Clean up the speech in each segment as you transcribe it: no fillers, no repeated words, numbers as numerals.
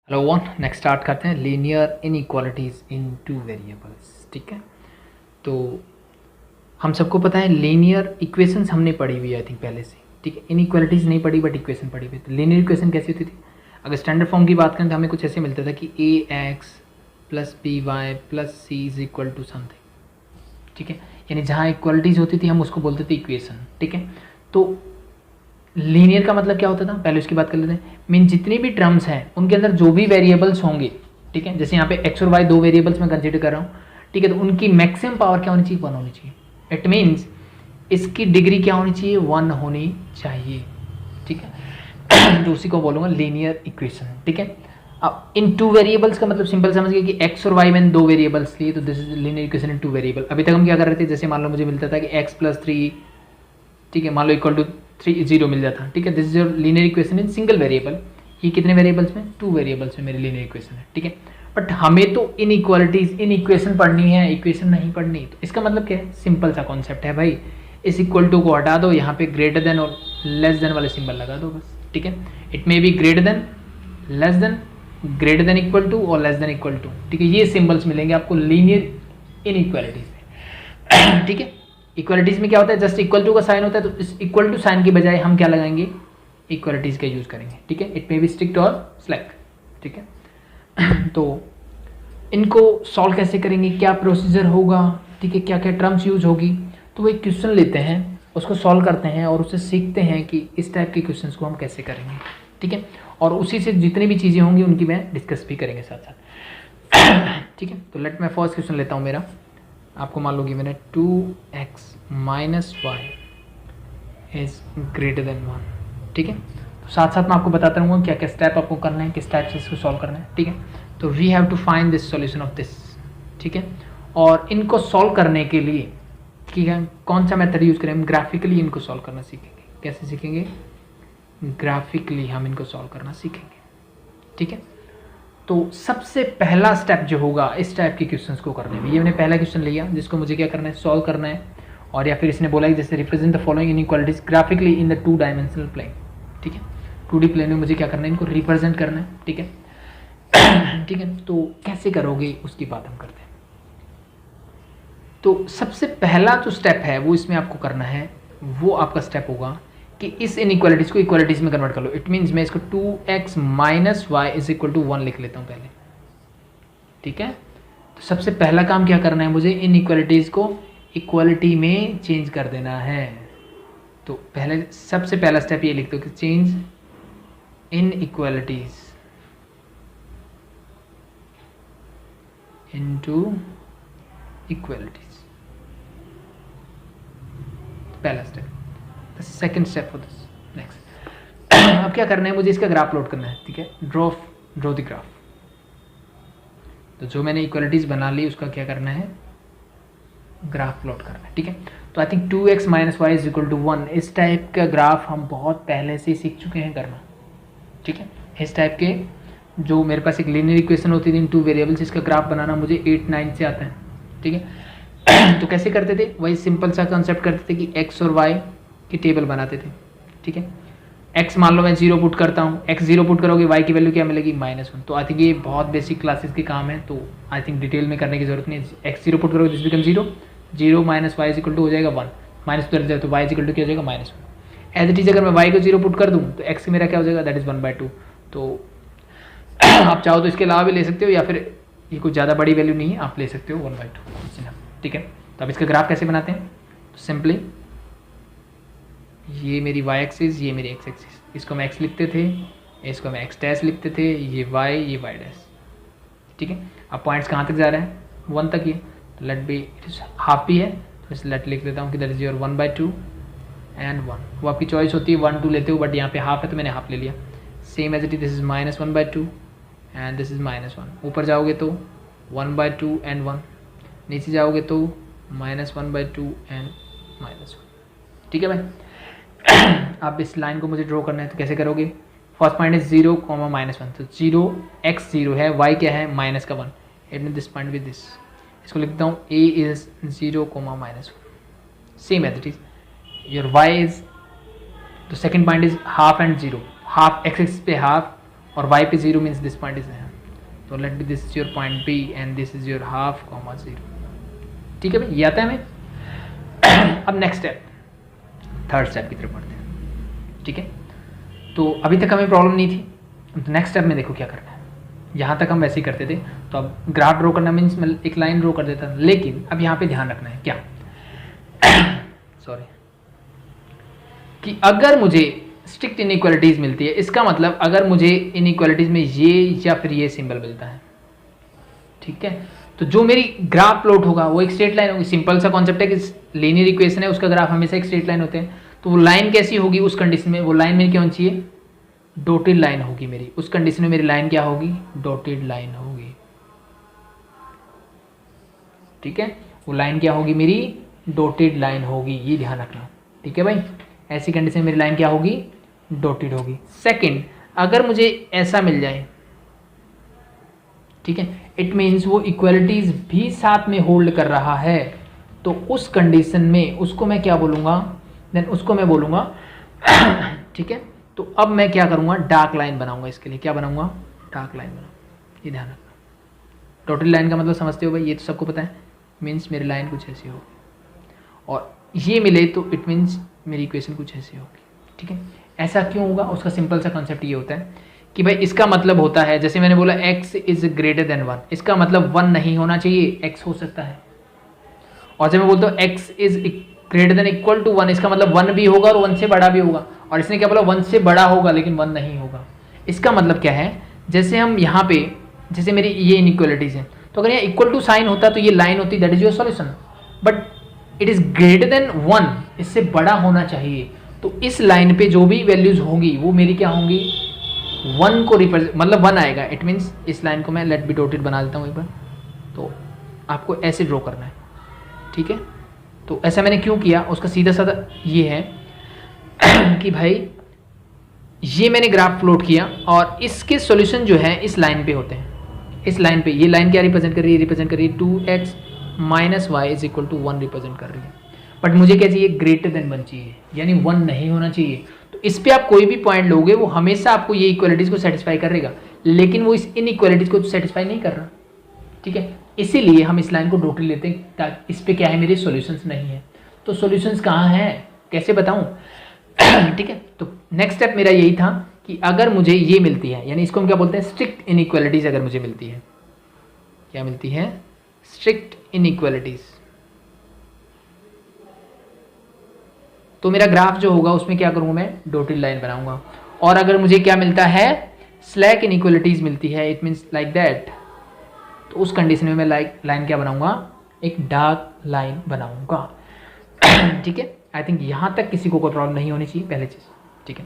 Hello one next start करते हैं linear inequalities इन two variables. ठीक है, तो हम सबको पता है लीनियर इक्वेशंस हमने पढ़ी हुई है आई थिंक पहले से। ठीक है, इनइक्वालिटीज़ नहीं पढ़ी बट इक्वेशन पढ़ी हुई। तो लीनियर इक्वेशन कैसी होती थी? अगर स्टैंडर्ड फॉर्म की बात करें तो हमें कुछ ऐसे मिलता था कि a x plus b y plus c is equal to something. ठीक है, यानी जहाँ इक्वालिटीज़ होती थी हम उसको बोलते थे इक्वेशन। ठीक है, तो लीनियर का मतलब क्या होता था पहले उसकी बात कर लेते हैं। मीन जितनी भी टर्म्स हैं उनके अंदर जो भी वेरिएबल्स होंगे, ठीक है, जैसे यहाँ पे एक्स और वाई दो वेरिएबल्स में कंसिडर कर रहा हूँ, ठीक है, तो उनकी मैक्सिमम पावर क्या होनी चाहिए? 1 होनी चाहिए। इट मीन्स इसकी डिग्री क्या होनी चाहिए? 1 होनी चाहिए। ठीक है, तो उसी को बोलूँगा लीनियर इक्वेशन। ठीक है, अब इन टू वेरिएबल्स का मतलब सिंपल समझ गए कि एक्स और वाई मैंने दो वेरिएबल्स लिए, तो this is linear equation in two variable. अभी तक हम क्या कर रहे थे, जैसे मान लो मुझे मिलता था कि एक्स प्लस 3, ठीक है, मान लो इक्वल टू 3 0 मिल जाता। ठीक है, this is your linear equation in single variable. ये कितने वेरिएबल्स में? 2 वेरिएबल्स में मेरी लीनियर इक्वेशन है। ठीक है, बट हमें तो इन इक्वालिटीज इन इक्वेशन पढ़नी है, इक्वेशन नहीं पढ़नी। तो इसका मतलब क्या है? सिंपल सा कॉन्सेप्ट है भाई, इस इक्वल टू को हटा दो, यहाँ पे ग्रेटर देन और लेस देन वाले सिंबल लगा दो बस। ठीक है, it may be greater than, less than, greater than equal to और लेस देन इक्वल टू। ठीक है, ये सिंबल्स मिलेंगे आपको लीनियर इन इक्वालिटीज में। ठीक है, इक्वालिटीज में क्या होता है? जस्ट इक्वल टू का साइन होता है, तो इस इक्वल टू साइन की बजाय हम क्या लगाएंगे? इक्वालिटीज का यूज करेंगे। ठीक है, इट मे बी स्ट्रिक्ट और स्लैक। ठीक है, तो इनको सॉल्व कैसे करेंगे, क्या प्रोसीजर होगा, ठीक है, क्या क्या टर्म्स यूज होगी, तो वो एक क्वेश्चन लेते हैं, उसको सॉल्व करते हैं और उससे सीखते हैं कि इस टाइप के क्वेश्चंस को हम कैसे करेंगे। ठीक है, और उसी से जितनी भी चीज़ें होंगी उनकी मैं डिस्कस भी करेंगे साथ साथ। ठीक है, तो लेट मैं फर्स्ट क्वेश्चन लेता हूँ मेरा। आपको मान लो कि मैंने 2x minus y is greater than 1। ठीक है, तो साथ साथ मैं आपको बताता रहूँगा क्या क्या स्टेप आपको करना है, किस टाइप से इसको सॉल्व करना है। ठीक है, तो we have to find this solution of this. ठीक है, और इनको सॉल्व करने के लिए ठीक है कौन सा मेथड यूज़ करें? हम ग्राफिकली इनको सॉल्व करना सीखेंगे। कैसे सीखेंगे? ग्राफिकली हम इनको सॉल्व करना सीखेंगे। ठीक है, तो सबसे पहला स्टेप जो होगा इस टाइप के क्वेश्चंस को करने में, ये मैंने पहला क्वेश्चन लिया जिसको मुझे क्या करना है? सॉल्व करना है। और या फिर इसने बोला कि जैसे represent the following inequalities graphically in the 2 dimensional plane. ठीक है, 2D प्लेन में मुझे क्या करना है? इनको रिप्रेजेंट करना है। ठीक है, ठीक है, तो कैसे करोगे उसकी बात हम करते हैं। तो सबसे पहला जो स्टेप है वो इसमें आपको करना है, वो आपका स्टेप होगा कि इस इनइक्वालिटीज को इक्वालिटीज में कन्वर्ट कर लो। इट मीन्स मैं इसको 2x minus y is equal to 1 लिख लेता हूँ पहले। ठीक है, तो सबसे पहला काम क्या करना है? मुझे इन इक्वालिटीज को इक्वालिटी में चेंज कर देना है। तो पहले सबसे पहला स्टेप ये लिख दो कि change in equalities into equalities. पहला step. The second step for this next. अब क्या करना है? मुझे इसका ग्राफ प्लॉट करना है। ठीक है, ड्रॉ द ग्राफ। तो जो मैंने इक्वालिटीज बना ली उसका क्या करना है? ग्राफ प्लॉट करना है। ठीक है, तो I think 2x minus y is equal to 1 इस टाइप का ग्राफ हम बहुत पहले से सीख चुके हैं करना। ठीक है, इस टाइप के जो मेरे पास एक लीनियर इक्वेशन होती थी इन 2 वेरिएबल्स, इसका ग्राफ बनाना मुझे 8 9 से आता है। ठीक है, तो कैसे करते थे? वही सिंपल सा कंसेप्ट करते थे कि एक्स और वाई की टेबल बनाते थे। ठीक है, एक्स मान लो मैं 0 पुट करता हूँ, एक्स 0 पुट करोगे वाई की वैल्यू क्या मिलेगी? -1। तो आई थिंक ये बहुत बेसिक क्लासेस के काम है, तो आई थिंक डिटेल में करने की जरूरत नहीं है। एक्स 0 पुट करोगे this become 0, 0 minus y is equal to हो जाएगा 1, माइनस उधर जाए तो वाई इज इक्वल टू क्या हो जाएगा? -1। एज इट इज अगर मैं वाई को 0 पुट कर दूँ तो एक्स मेरा क्या हो जाएगा? That is 1/2। तो आप चाहो तो इसके अलावा भी ले सकते हो, या फिर ये कुछ ज़्यादा बड़ी वैल्यू नहीं है, आप ले सकते हो 1/2। ठीक है, तो अब इसका ग्राफ कैसे बनाते हैं? तो सिंपली ये मेरी वाई एक्सिस, ये मेरी एक्स एक्सिस, इसको मैं एक्स लिखते थे, इसको मैं एक्स डैश लिखते थे, ये वाई, ये वाई डैश। ठीक है, अब पॉइंट्स कहाँ तक जा रहे हैं? 1 तक ही। तो let be it is half ही है, तो इस लेट लिख देता हूँ कि दैट इज योर 1/2 एंड 1। वो आपकी चॉइस होती है 1 2 लेते हो, बट यहाँ पे हाफ है तो मैंने हाफ ले लिया। Same as it is, this is -1/2 and this is -1। ऊपर जाओगे तो 1/2 एंड 1, नीचे जाओगे तो -1/2 एंड -1। ठीक है भाई, अब इस लाइन को मुझे ड्रॉ करना है, तो कैसे करोगे? फर्स्ट पॉइंट इज 0, -1, तो 0 x 0 है, y क्या है? माइनस का 1। It mean this point with this, इसको लिखता हूँ a is 0, -1। Same as it is your y is, तो second point is half and 0, half x axis पे हाफ और y पे 0 मीन्स दिस पॉइंट इज है, तो let be this is your point B and this is your half comma 0। ठीक है भाई, ये आता है हमें। अब नेक्स्ट स्टेप, थर्ड स्टेप की तरफ बढ़ते हैं। ठीक है, तो अभी तक हमें प्रॉब्लम नहीं थी, तो नेक्स्ट स्टेप में देखो क्या करना है। यहाँ तक हम वैसे ही करते थे, तो अब ग्राफ ड्रॉ करना मीन्स मैं एक लाइन ड्रॉ कर देता, लेकिन अब यहाँ पे ध्यान रखना है क्या सॉरी, कि अगर मुझे स्ट्रिक्ट इनइक्वालिटीज मिलती है, इसका मतलब अगर मुझे इनइक्वालिटीज में ये या फिर ये सिंबल मिलता है, ठीक है, तो जो मेरी ग्राफ प्लॉट होगा वो एक स्ट्रेट लाइन होगी। सिंपल सा कॉन्सेप्ट है कि लीनियर इक्वेशन है, उसका ग्राफ हमेशा एक स्ट्रेट लाइन होते हैं, तो वो लाइन कैसी होगी उस कंडीशन में, वो लाइन मेरी क्या होनी चाहिए, डॉटेड लाइन होगी मेरी। उस कंडीशन में मेरी लाइन क्या होगी, डॉटेड लाइन होगी। ठीक है, वो लाइन क्या होगी मेरी, डॉटेड लाइन होगी, ये ध्यान रखना। ठीक है भाई, ऐसी कंडीशन में मेरी लाइन क्या होगी, डॉटेड होगी। सेकंड, अगर मुझे ऐसा मिल जाए, ठीक है, इट मीन्स वो इक्वालिटीज भी साथ में होल्ड कर रहा है, तो उस कंडीशन में उसको मैं क्या बोलूंगा, देन उसको मैं बोलूंगा ठीक है, तो अब मैं क्या करूंगा, डार्क लाइन बनाऊंगा। इसके लिए क्या बनाऊंगा, डार्क लाइन बनाऊंगा, ये ध्यान रखना। डॉटेड लाइन का मतलब समझते हो भाई, ये तो सबको पता है, मीन्स मेरी लाइन कुछ ऐसी होगी, और ये मिले तो इट मीन्स मेरी इक्वेशन कुछ ऐसी होगी। ठीक है, ऐसा क्यों होगा, उसका सिंपल सा कॉन्सेप्ट ये होता है कि भाई इसका मतलब होता है, जैसे मैंने बोला x इज ग्रेटर देन 1, इसका मतलब 1 नहीं होना चाहिए, x हो सकता है। और जब मैं बोलता हूँ x is greater than equal to 1, इसका मतलब 1 भी होगा और 1 से बड़ा भी होगा, और इसने क्या बोला 1 से बड़ा होगा लेकिन 1 नहीं होगा। इसका मतलब क्या है, जैसे हम यहाँ पे, जैसे मेरी ये इनइक्वालिटीज हैं, तो अगर यहाँ इक्वल टू साइन होता तो ये लाइन होती, that is your solution, but it is greater than 1, इससे बड़ा होना चाहिए, तो इस लाइन पे जो भी वैल्यूज होंगी वो मेरी क्या होंगी, 1 को रिप्रेजेंट, मतलब 1 आएगा। इट मीन्स इस लाइन को मैं लेट बी डॉटेड बना देता हूँ एक बार, तो आपको ऐसे ड्रॉ करना है। ठीक है, तो ऐसा मैंने क्यों किया, उसका सीधा साधा ये है कि भाई ये मैंने ग्राफ प्लॉट किया और इसके सॉल्यूशन जो है इस लाइन पे होते हैं। इस लाइन पे, ये लाइन क्या रिप्रेजेंट कर रही है, रिप्रेजेंट कर रही है 2x minus y is equal to 1 represent कर रही है, बट मुझे क्या चाहिए, ग्रेटर देन 1 चाहिए, यानी 1 नहीं होना चाहिए। तो इस पे आप कोई भी पॉइंट लोगे वो हमेशा आपको ये इक्वालिटीज को सेटिस्फाई करेगा, लेकिन वो इस इनइक्वालिटीज को सेटिस्फाई नहीं कर रहा। ठीक है, इसीलिए हम इस लाइन को डॉटेड लेते हैं, ताकि इस पे क्या है, मेरे सॉल्यूशंस नहीं है। तो सॉल्यूशंस कहाँ हैं, कैसे बताऊं ठीक है, तो नेक्स्ट स्टेप मेरा यही था कि अगर मुझे ये मिलती है, यानी इसको हम क्या बोलते हैं, स्ट्रिक्ट इनइक्वालिटीज अगर मुझे मिलती है, क्या मिलती है, स्ट्रिक्ट इनइक्वालिटीज, तो मेरा ग्राफ जो होगा उसमें क्या करूंगा, मैं डॉटेड लाइन बनाऊंगा। और अगर मुझे क्या मिलता है, स्लैक इनइक्वालिटीज मिलती है, इट मीन्स लाइक दैट, तो उस कंडीशन में मैं लाइन क्या बनाऊंगा, एक डार्क लाइन बनाऊंगा। ठीक है, आई थिंक यहां तक किसी को कोई प्रॉब्लम नहीं होनी चाहिए, पहले चीज। ठीक है,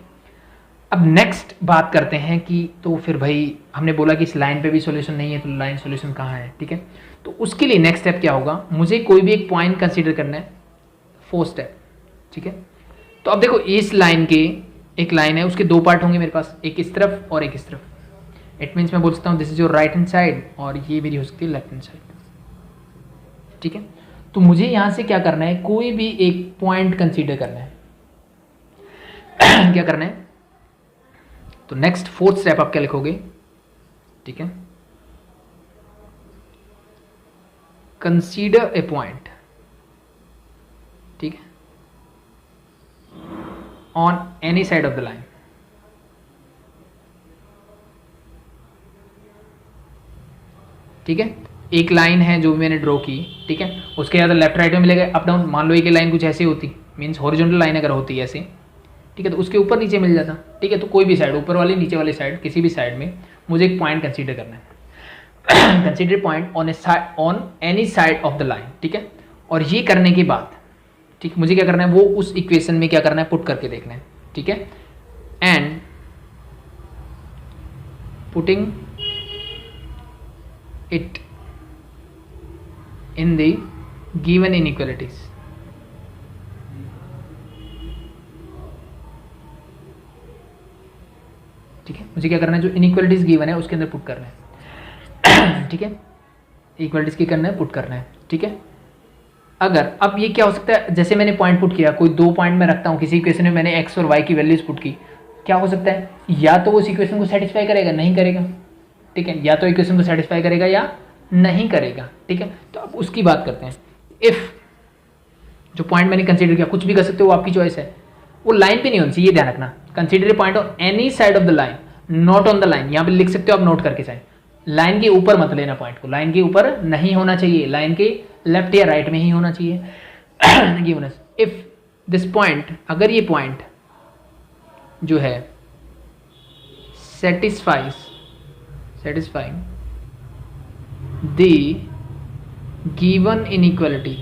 अब नेक्स्ट बात करते हैं कि तो फिर भाई हमने बोला कि इस लाइन पे भी सॉल्यूशन नहीं है, तो लाइन सॉल्यूशन कहाँ है। ठीक है, तो उसके लिए नेक्स्ट स्टेप क्या होगा, मुझे कोई भी एक पॉइंट कंसीडर करना है, 4 स्टेप। ठीक है, तो अब देखो इस लाइन के, एक लाइन है उसके 2 पार्ट होंगे मेरे पास, एक इस तरफ और एक इस तरफ। इट मीन्स मैं बोल सकता हूँ this is your right hand side और ये मेरी हो सकती है लेफ्ट हैंड साइड। ठीक है, तो मुझे यहां से क्या करना है, कोई भी एक पॉइंट कंसीडर करना है क्या करना है, तो नेक्स्ट 4th स्टेप आप क्या लिखोगे, ठीक है, कंसीडर ए पॉइंट, ठीक है, on any side of the line. ठीक है, एक लाइन है जो भी मैंने ड्रॉ की, ठीक है, उसके या तो लेफ्ट राइट में मिलेगा, अप डाउन। मान लो एक लाइन कुछ ऐसी होती, मीन्स हॉरिजॉन्टल लाइन अगर होती है ऐसे, ठीक है, तो उसके ऊपर नीचे मिल जाता। ठीक है, तो कोई भी साइड, ऊपर वाली नीचे वाली साइड, किसी भी साइड में मुझे एक पॉइंट कंसीडर करना है। Consider point on any side of the line. ठीक है, और ये करने के बाद, ठीक, मुझे क्या करना है, वो उस इक्वेशन में क्या करना है, पुट करके देखना है। ठीक है, and putting it in the given inequalities। ठीक है, मुझे क्या करना है, जो इनइक्वालिटीज गिवन है उसके अंदर पुट करना है। ठीक है, इक्वालिटीज की करना है, पुट करना है। ठीक है, अगर अब ये क्या हो सकता है, जैसे मैंने पॉइंट पुट किया, कोई 2 पॉइंट में रखता हूँ किसी इक्वेशन में, मैंने x और y की वैल्यूज पुट की, क्या हो सकता है, या तो वो उस इक्वेशन को सेटिस्फाई करेगा, नहीं करेगा, ठीक है, या तो इक्वेशन को सेटिस्फाई करेगा या नहीं करेगा, ठीक है। तो अब उसकी बात करते हैं। इफ जो पॉइंट मैंने कंसीडर किया, कुछ भी कर सकते हो, वो आपकी चॉइस है, वो लाइन पे नहीं होनी चाहिए, ध्यान रखना। Consider a point on any side of the line, not on the line, यहाँ पे लिख सकते हो आप नोट करके साइड, लाइन के ऊपर मत लेना पॉइंट को, लाइन के ऊपर नहीं होना चाहिए, लाइन के लेफ्ट या राइट में ही होना चाहिए। इफ दिस पॉइंट, अगर ये पॉइंट जो है satisfying the given inequality,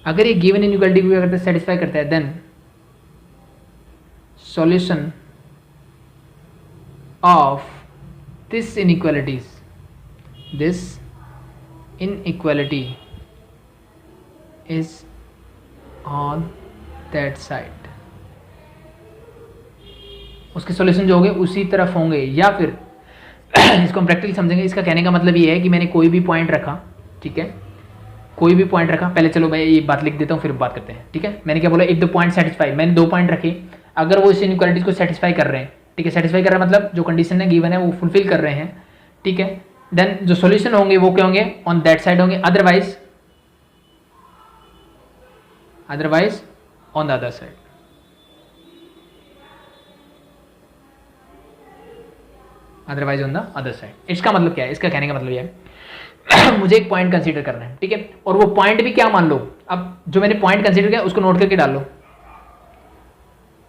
अगर ये गिवन इनइक्वालिटी को अगर सेटिस्फाई करता है, then solution of this inequality is on that side, उसके सॉल्यूशन जो होंगे उसी तरफ होंगे। या फिर इसको हम प्रैक्टिकली समझेंगे, इसका कहने का मतलब ये है कि मैंने कोई भी पॉइंट रखा, ठीक है, कोई भी पॉइंट रखा, पहले चलो मैं ये बात लिख देता हूँ फिर बात करते हैं, ठीक है। मैंने क्या बोला, इफ द पॉइंट सेटिस्फाई, मैंने 2 पॉइंट रखे, अगर वो इस इनइक्वालिटीज को सेटिस्फाई कर रहे हैं, ठीक है, सेटिस्फाई कर रहे हैं मतलब जो कंडीशन है गिवन है वो फुलफिल कर रहे हैं, ठीक है, देन जो सॉल्यूशन होंगे वो क्या होंगे, ऑन दैट साइड होंगे, otherwise on the other side. Otherwise on the other side. इसका मतलब क्या है, इसका कहने का मतलब यह है मुझे एक पॉइंट कंसीडर करना है, ठीक है, और वो पॉइंट भी क्या मान लो, अब जो मैंने पॉइंट कंसीडर किया उसको नोट करके डाल लो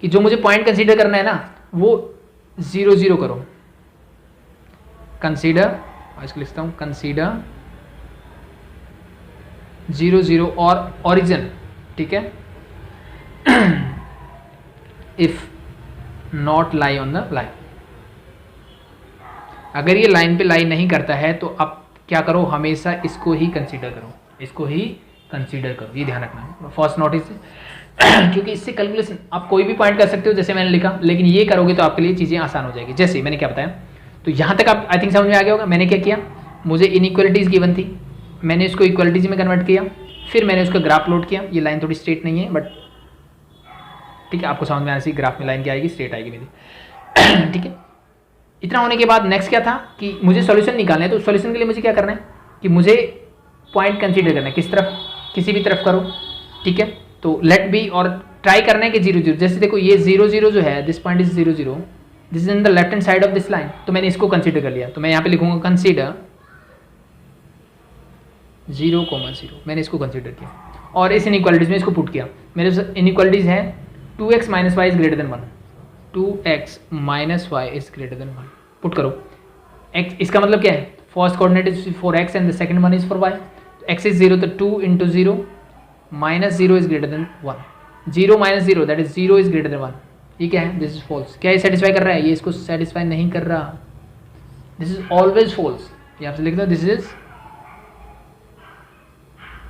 कि जो मुझे पॉइंट कंसीडर करना है ना वो 0 0 करो, कंसीडर, इसको लिखता हूं कंसीडर 0 0 और ओरिजिन, ठीक है, if not lie on the line, अगर ये लाइन पे लाई नहीं करता है तो आप क्या करो, हमेशा इसको ही कंसीडर करो, इसको ही कंसीडर करो, ये ध्यान रखना फर्स्ट नोटिस क्योंकि इससे कैलकुलेशन आप कोई भी पॉइंट कर सकते हो जैसे मैंने लिखा, लेकिन ये करोगे तो आपके लिए चीज़ें आसान हो जाएगी। जैसे मैंने क्या बताया, तो यहाँ तक आप आई थिंक समझ में आ गया होगा। मैंने क्या किया, मुझे इनइक्वालिटीज़ गिवन थी, मैंने इसको इक्वालिटीज़ में कन्वर्ट किया, फिर मैंने उसका ग्राफ प्लॉट किया। ये लाइन थोड़ी स्ट्रेट नहीं है बट ठीक है, आपको समझ में आना चाहिए ग्राफ में लाइन क्या आएगी, स्ट्रेट आएगी मेरी, ठीक है। इतना होने के बाद नेक्स्ट क्या था कि मुझे सॉल्यूशन निकालना है, तो सॉल्यूशन के लिए मुझे क्या करना है कि मुझे पॉइंट कंसीडर करना है, किस तरफ, किसी भी तरफ करो, ठीक है। तो लेट बी और ट्राई करना है कि 0 0, जैसे देखो ये 0 0 जो है, this point is 0 0, this is in the left hand side of this line, तो मैंने इसको कंसीडर कर लिया, तो मैं यहाँ पे लिखूंगा कंसीडर 0, 0, मैंने इसको कंसीडर किया और इस इनइक्वालिटीज में इसको पुट किया। मेरे इनइक्वालिटीज है 2x - y is greater than 1, 2x - y is greater than 1, put करो। x इसका मतलब क्या है, first coordinate is for x and the second one is for y, x is 0 तो 2 × 0 -0 is greater than 1, 0 - 0 that is 0 is greater than 1। ये क्या है, this is false. क्या ये सेटिस्फाई कर रहा है, ये इसको सेटिस्फाई नहीं कर रहा, दिस इज ऑलवेज फॉल्स। यहाँ से लिख दो, दिस इज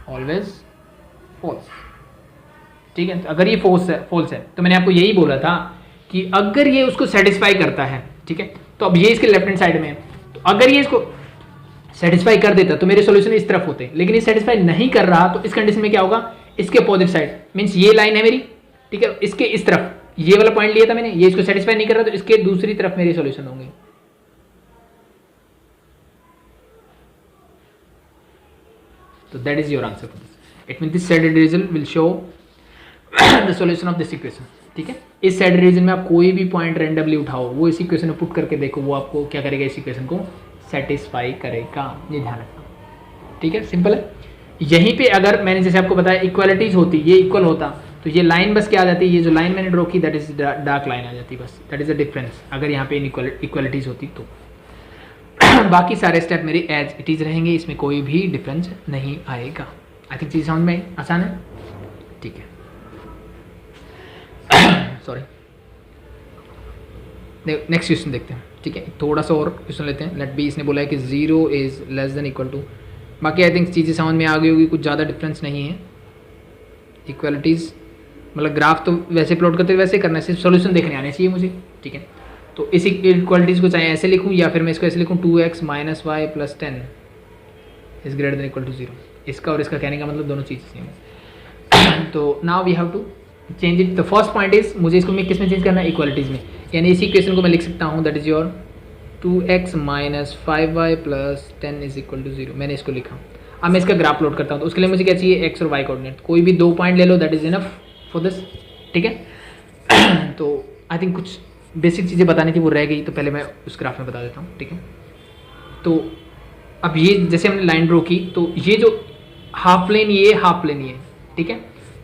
ऑलवेज फॉल्स, ठीक है। तो अगर ये फॉल्स है तो मैंने आपको यही बोला था कि अगर ये उसको सेटिस्फाई करता है, ठीक है, तो अब ये इसके लेफ्ट हैंड साइड में है, तो अगर ये इसको सेटिस्फाई कर देता तो मेरे सॉल्यूशन इस तरफ होते, लेकिन ये सेटिस्फाई नहीं कर रहा, तो इस कंडीशन में क्या होगा, इसके अपोजिट साइड, मींस ये लाइन है मेरी, ठीक है, इसके इस तरफ ये वाला पॉइंट लिया था मैंने, ये इसको सेटिस्फाई नहीं कर रहा, तो इसके दूसरी तरफ मेरे सॉल्यूशन होंगे। तो that is your answer for this. It means this side division will show the solution of this equation, ठीक है। इस साइड रीजन में आप कोई भी पॉइंट रैंडमली उठाओ, वो इस इक्वेशन में पुट करके देखो, वो आपको क्या करेगा, इस इक्वेशन को सेटिस्फाई करेगा, ये ध्यान रखना, ठीक है, सिंपल है। यहीं पे अगर मैंने जैसे आपको बताया इक्वालिटीज होती, ये इक्वल होता, तो ये लाइन बस क्या आ जाती है, ये जो लाइन मैंने ड्रॉ की दैट इज डार्क लाइन आ जाती, बस दैट इज द डिफरेंस। अगर यहाँ पे इक्वालिटीज होती तो बाकी सारे स्टेप मेरे एज इट इज रहेंगे, इसमें कोई भी डिफरेंस नहीं आएगा। आई थिंक चीज़ समझ में आसान है, ठीक है। सॉरी, नेक्स्ट क्वेश्चन देखते हैं, ठीक है, थोड़ा सा और क्वेश्चन लेते हैं। लेट बी, इसने बोला है कि 0 is less than equal to, बाकी आई थिंक चीज़ें समझ में आ गई होगी, कुछ ज़्यादा डिफरेंस नहीं है। इक्वालिटीज़ मतलब ग्राफ तो वैसे प्लॉट करते वैसे करना है, सिर्फ सॉल्यूशन देखने आने चाहिए मुझे, ठीक है। तो इस इक्वालिटीज़ को चाहे ऐसे लिखूँ या फिर मैं इसको ऐसे लिखूँ, 2x - y + 10 is greater than equal to 0। इसका और इसका कहने का मतलब दोनों चीज़ें सेम है। तो now we have to change it. The first point is मुझे इसको मैं किस में चेंज करना है, इक्वालिटीज़ में. यानी इसी इक्वेशन को मैं लिख सकता हूँ that is your 2x minus 5y plus 10 is equal to 0. मैंने इसको लिखा. अब मैं इसका ग्राफ प्लॉट करता हूँ. तो उसके लिए मुझे क्या चाहिए, x और y कोऑर्डिनेट. कोई भी 2 पॉइंट ले लो, that is enough for this. ठीक है. तो आई थिंक कुछ बेसिक चीज़ें बतानी थी वो रह गई, तो पहले मैं उस ग्राफ में बता देता हूँ. ठीक है. तो अब ये जैसे हमने लाइन ड्रॉ की, तो ये जो हाफ प्लेन ये हाफ प्लेन ये. ठीक है.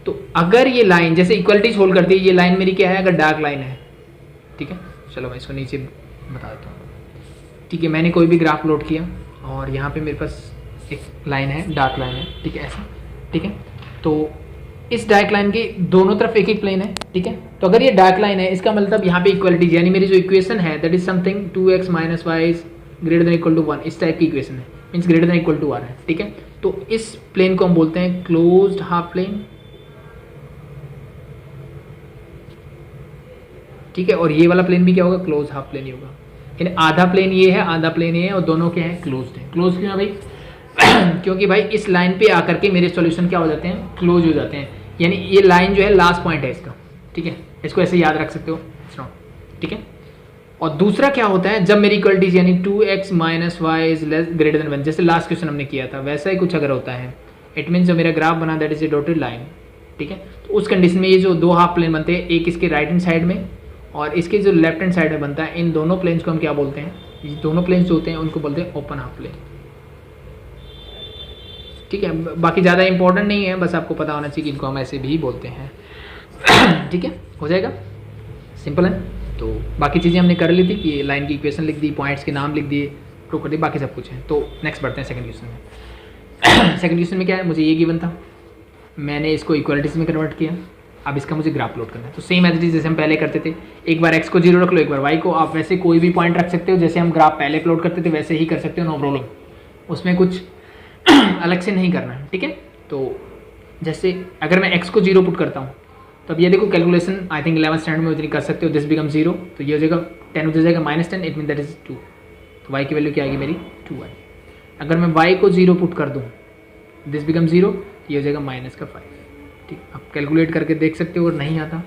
तो अगर ये लाइन जैसे इक्वलिटीज होल्ड करती है, ये लाइन मेरी क्या है, अगर डार्क लाइन है. ठीक है. चलो मैं इसको नीचे बता देता हूँ. ठीक है. मैंने कोई भी ग्राफ प्लॉट किया और यहाँ पे मेरे पास एक लाइन है, डार्क लाइन है. ठीक है, ऐसा. ठीक है. तो इस डार्क लाइन के दोनों तरफ एक एक प्लेन है. ठीक है. तो अगर ये डार्क लाइन है, इसका मतलब यहाँ पे इक्वलिटीज, यानी मेरी जो इक्वेशन है that is something 2x minus y is greater than equal to 1. इस टाइप की इक्वेशन है, means greater than equal to r है. ठीक है. तो इस प्लेन को हम बोलते हैं क्लोज्ड हाफ प्लेन. ठीक है. और ये वाला प्लेन भी क्या होगा, क्लोज हाफ प्लेन ही होगा. यानी आधा प्लेन ये है, आधा प्लेन ये है, और दोनों क्या है, क्लोज्ड है. क्लोज क्यों है भाई? क्योंकि भाई इस लाइन पे आकर के मेरे सॉल्यूशन क्या हो जाते हैं, क्लोज हो जाते हैं. यानी ये लाइन जो है लास्ट पॉइंट है इसका. ठीक है. इसको ऐसे याद रख सकते हो. ठीक है. और दूसरा क्या होता है, जब मेरी इक्वलिटीज यानी 2x minus y is less greater than 1, जैसे लास्ट क्वेश्चन हमने किया था, वैसा ही कुछ अगर होता है, इट मीन्स जो मेरा ग्राफ बना that is a dotted line. ठीक है. तो उस कंडीशन में ये जो दो हाफ प्लेन बनते हैं, एक इसके राइट हैंड साइड में और इसके जो लेफ्ट हैंड साइड में बनता है, इन दोनों प्लेन्स को हम क्या बोलते हैं, ये दोनों प्लेन्स जो होते हैं उनको बोलते हैं ओपन हाफ प्लेन. ठीक है. बाकी ज़्यादा इंपॉर्टेंट नहीं है, बस आपको पता होना चाहिए कि इनको हम ऐसे भी बोलते हैं. ठीक है. हो जाएगा, सिंपल है. तो बाकी चीज़ें हमने कर ली थी कि लाइन की इक्वेशन लिख दी, पॉइंट्स के नाम लिख दिए, प्रूव कर दिए, बाकी सब कुछ है. तो नेक्स्ट बढ़ते हैं सेकंड क्वेश्चन में. सेकंड क्वेश्चन में क्या है, मुझे ये गिवन था, मैंने इसको इक्वालिटीज में कन्वर्ट किया. अब इसका मुझे ग्राफ प्लॉट करना है. तो सेम एज इट इज जैसे हम पहले करते थे, एक बार x को 0 रख लो, एक बार y को. आप वैसे कोई भी पॉइंट रख सकते हो, जैसे हम ग्राफ पहले प्लॉट करते थे वैसे ही कर सकते हो, नो प्रॉब्लम. उसमें कुछ अलग से नहीं करना है. ठीक है. तो जैसे अगर मैं x को 0 पुट करता हूँ, तो अब ये देखो calculation I think 11th standard में उतनी कर सकते हो. दिस बिकम 0, तो ये हो जाएगा 10 हो जाएगा -10, इट मीन दैट इज 2. तो y की वैल्यू क्या आएगी मेरी, 2y. अगर मैं y को 0 पुट कर दूँ, दिस बिकम 0, ये हो जाएगा -5. ठीक. आप कैलकुलेट करके देख सकते हो, अगर नहीं आता.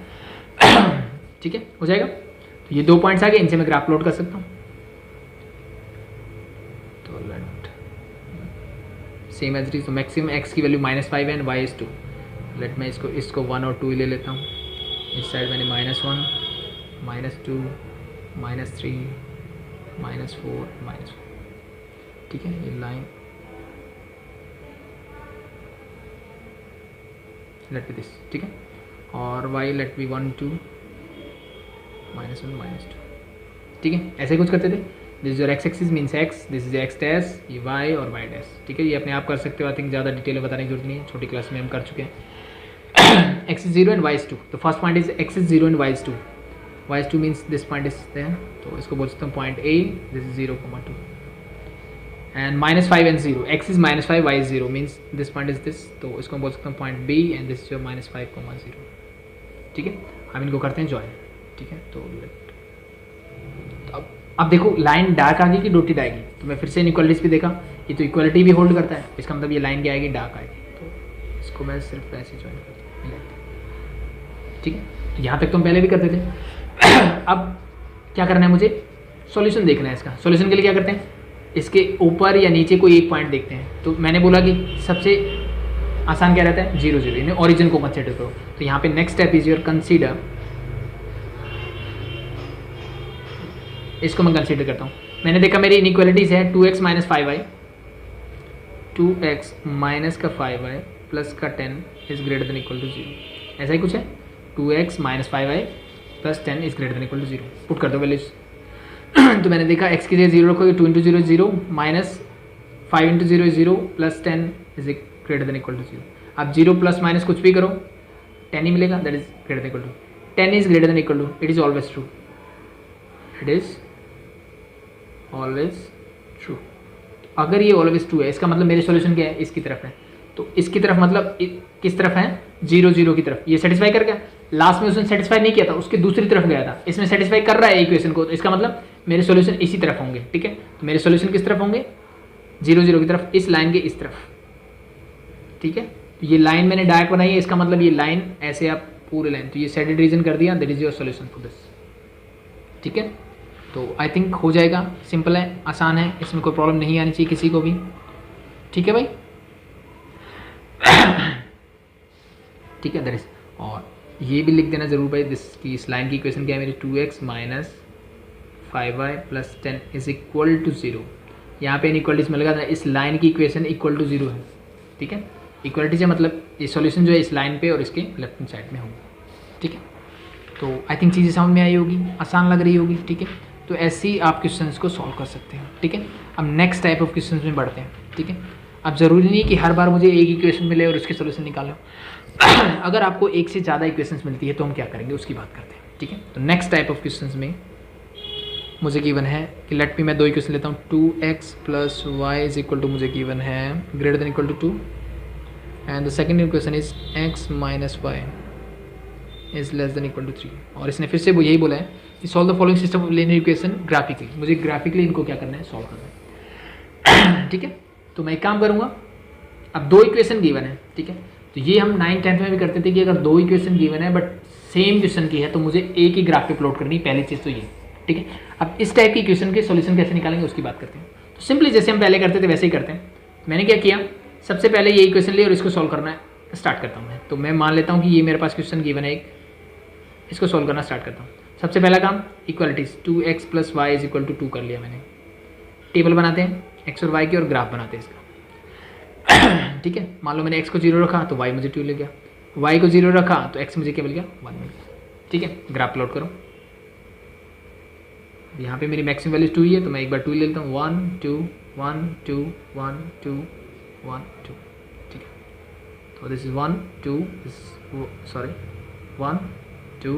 ठीक है, हो जाएगा. तो ये 2 पॉइंट्स आ गए, इनसे मैं ग्राफ प्लॉट कर सकता हूँ. तो let same as it is. तो मैक्सिमम x की वैल्यू -5 है एंड y इज 2. लेट मैं इसको 1 और 2 ले लेता हूँ. इस साइड मैंने -1, -2, -3, -4, -4. ठीक है. ये लाइन लेट बी दिस. ठीक है. और y लेट बी 1, 2, -1, -2. ठीक है. ऐसे कुछ करते थे. This is your x axis means x, this is x dash, ये y और y डैश. ठीक है. ये अपने आप कर सकते हो. आई थिंक ज़्यादा डिटेल में बताने की जरूरत नहीं है, छोटी क्लास में हम कर चुके हैं. x is 0 and y is 2. The first point is x is 0 and y is 2. y is 2 means this point is there. तो इसको बोल सकते हैं point a. This is 0,2 and -5 and 0. x is -5, y is 0 means this point is this. तो इसको बोल सकते हैं point b and this is your -5,0. ठीक है. हम इनको करते हैं ज्वाइन. ठीक है. तो अब देखो लाइन डार्क आ गई कि डॉटेड आएगी. तो मैं फिर से इनइक्वालिटीज पे देखा, ये तो इक्वालिटी भी होल्ड करता है, इसका मतलब ये लाइन क्या आएगी, डार्क आएगी. तो इसको मैं सिर्फ ऐसे ज्वाइन करता हूँ. ठीक है. तो यहाँ तक तो हम पहले भी करते थे. अब क्या करना है, मुझे सॉल्यूशन देखना है इसका. सॉल्यूशन के लिए क्या करते हैं, इसके ऊपर या नीचे कोई एक पॉइंट देखते हैं. तो मैंने बोला कि सबसे आसान क्या रहता है, 0, 0, यानी ओरिजिन को कंसीडर करो. तो यहाँ पे next step is your consider. इसको मैं कंसीडर करता हूँ. मैंने देखा मेरी इनइक्वालिटीज है 2x minus 5y, 2x minus का 5y प्लस का 10 is greater than equal to 0. ऐसा ही कुछ है. 2x minus 5y plus 10 is greater than equal to 0. Put कर दो वैल्यूज. तो मैंने देखा x की जगह 0 रखोगे, 2 into 0 0, minus 5 into 0 0 plus 10 is greater than equal to 0. आप 0 प्लस माइनस कुछ भी करो, 10 ही मिलेगा, that is greater than equal to. 10 is greater than equal to, it is always true. It is always true. अगर ये ऑलवेज ट्रू है, इसका मतलब मेरे सॉल्यूशन क्या है, इसकी तरफ है. तो इसकी तरफ मतलब किस तरफ है, 0 0 की तरफ. ये सेटिस्फाई कर गया. लास्ट में उसने सेटिस्फाई नहीं किया था, उसके दूसरी तरफ गया था. इसमें सेटिस्फाई कर रहा है इक्वेशन को, तो इसका मतलब मेरे सॉल्यूशन इसी तरफ होंगे. ठीक है. तो मेरे सॉल्यूशन किस तरफ होंगे, 0 0 की तरफ, इस लाइन के इस तरफ. ठीक है. तो ये लाइन मैंने डायरेक्ट बनाई है, इसका मतलब ये लाइन ऐसे आप पूरे लाइन, तो ये शेडेड रीजन कर दिया, that is your solution for this. ठीक है, तो आई थिंक हो जाएगा, सिंपल है, आसान है, इसमें कोई प्रॉब्लम नहीं आनी चाहिए किसी को भी। ठीक है भाई, ठीक है दैट इज। और ये भी लिख देना जरूर भाई, दिस की इस लाइन की इक्वेशन क्या है मेरी, 2x minus 5y plus 10 is equal to 0। यहाँ पे इनइक्वलिटीज में लगा था, इस लाइन की इक्वेशन इक्वल टू 0 है। ठीक है, इक्वलिटी से मतलब ये सॉल्यूशन जो है इस लाइन पे और इसके लेफ्ट हैंड साइड में होगा। ठीक है, तो आई थिंक चीज़ें समझ में आई होगी, आसान लग रही होगी। ठीक है, तो ऐसे ही आप क्वेश्चंस को सॉल्व कर सकते हैं। ठीक है, अब नेक्स्ट टाइप ऑफ क्वेश्चंस में बढ़ते हैं। ठीक है, अब ज़रूरी नहीं कि हर बार मुझे एक इक्वेशन मिले और उसके सोल्यूशन निकालो। अगर आपको एक से ज़्यादा इक्वेशंस मिलती है तो हम क्या करेंगे उसकी बात करते हैं। ठीक है, तो नेक्स्ट टाइप ऑफ क्वेश्चंस में मुझे गिवन है कि लेट मी, मैं दो इक्वेशन लेता हूँ, 2x plus y is equal to, मुझे गिवन है greater than equal to 2 and the second equation is x minus y is less than equal to 3। और इसने फिर से वो यही बोला है कि solve the following system of linear equation graphically, मुझे ग्राफिकली इनको क्या करना है, सॉल्व करना है। ठीक है, तो मैं एक काम करूँगा, अब दो इक्वेशन गिवन है। ठीक है, तो ये हम 9th-10th में भी करते थे कि अगर दो इक्वेशन गिवन है बट सेम क्वेश्चन की है तो मुझे एक ही ग्राफ पे प्लॉट करनी, पहली चीज़ तो ये। ठीक है, अब इस टाइप की इक्वेशन के सॉल्यूशन कैसे निकालेंगे उसकी बात करते हैं। तो सिंपली जैसे हम पहले करते थे वैसे ही करते हैं। मैंने क्या किया, सबसे पहले ये इक्वेशन ले और इसको सॉल्व करना स्टार्ट करता हूँ मैं। तो मैं मान लेता हूँ कि ये मेरे पास क्वेश्चन गिवन है एक, इसको सॉल्व करना स्टार्ट करता हूँ। सबसे पहला काम equalities, 2x plus y is equal to 2 कर लिया मैंने। टेबल बनाते हैं x और y की और ग्राफ बनाते हैं इसका। ठीक है, मान लो मैंने x को 0 रखा तो y मुझे 2 मिल गया, y को 0 रखा तो x मुझे क्या मिल गया, 1 मिल गया। ठीक है, ग्राफ प्लॉट करो। यहाँ पे मेरी मैक्सिमम वैल्यू 2 ही है तो मैं एक बार 2 ले लेता हूँ, 1 2 1 2 1 2 1 2। ठीक है, तो this is 1 2, sorry 1 2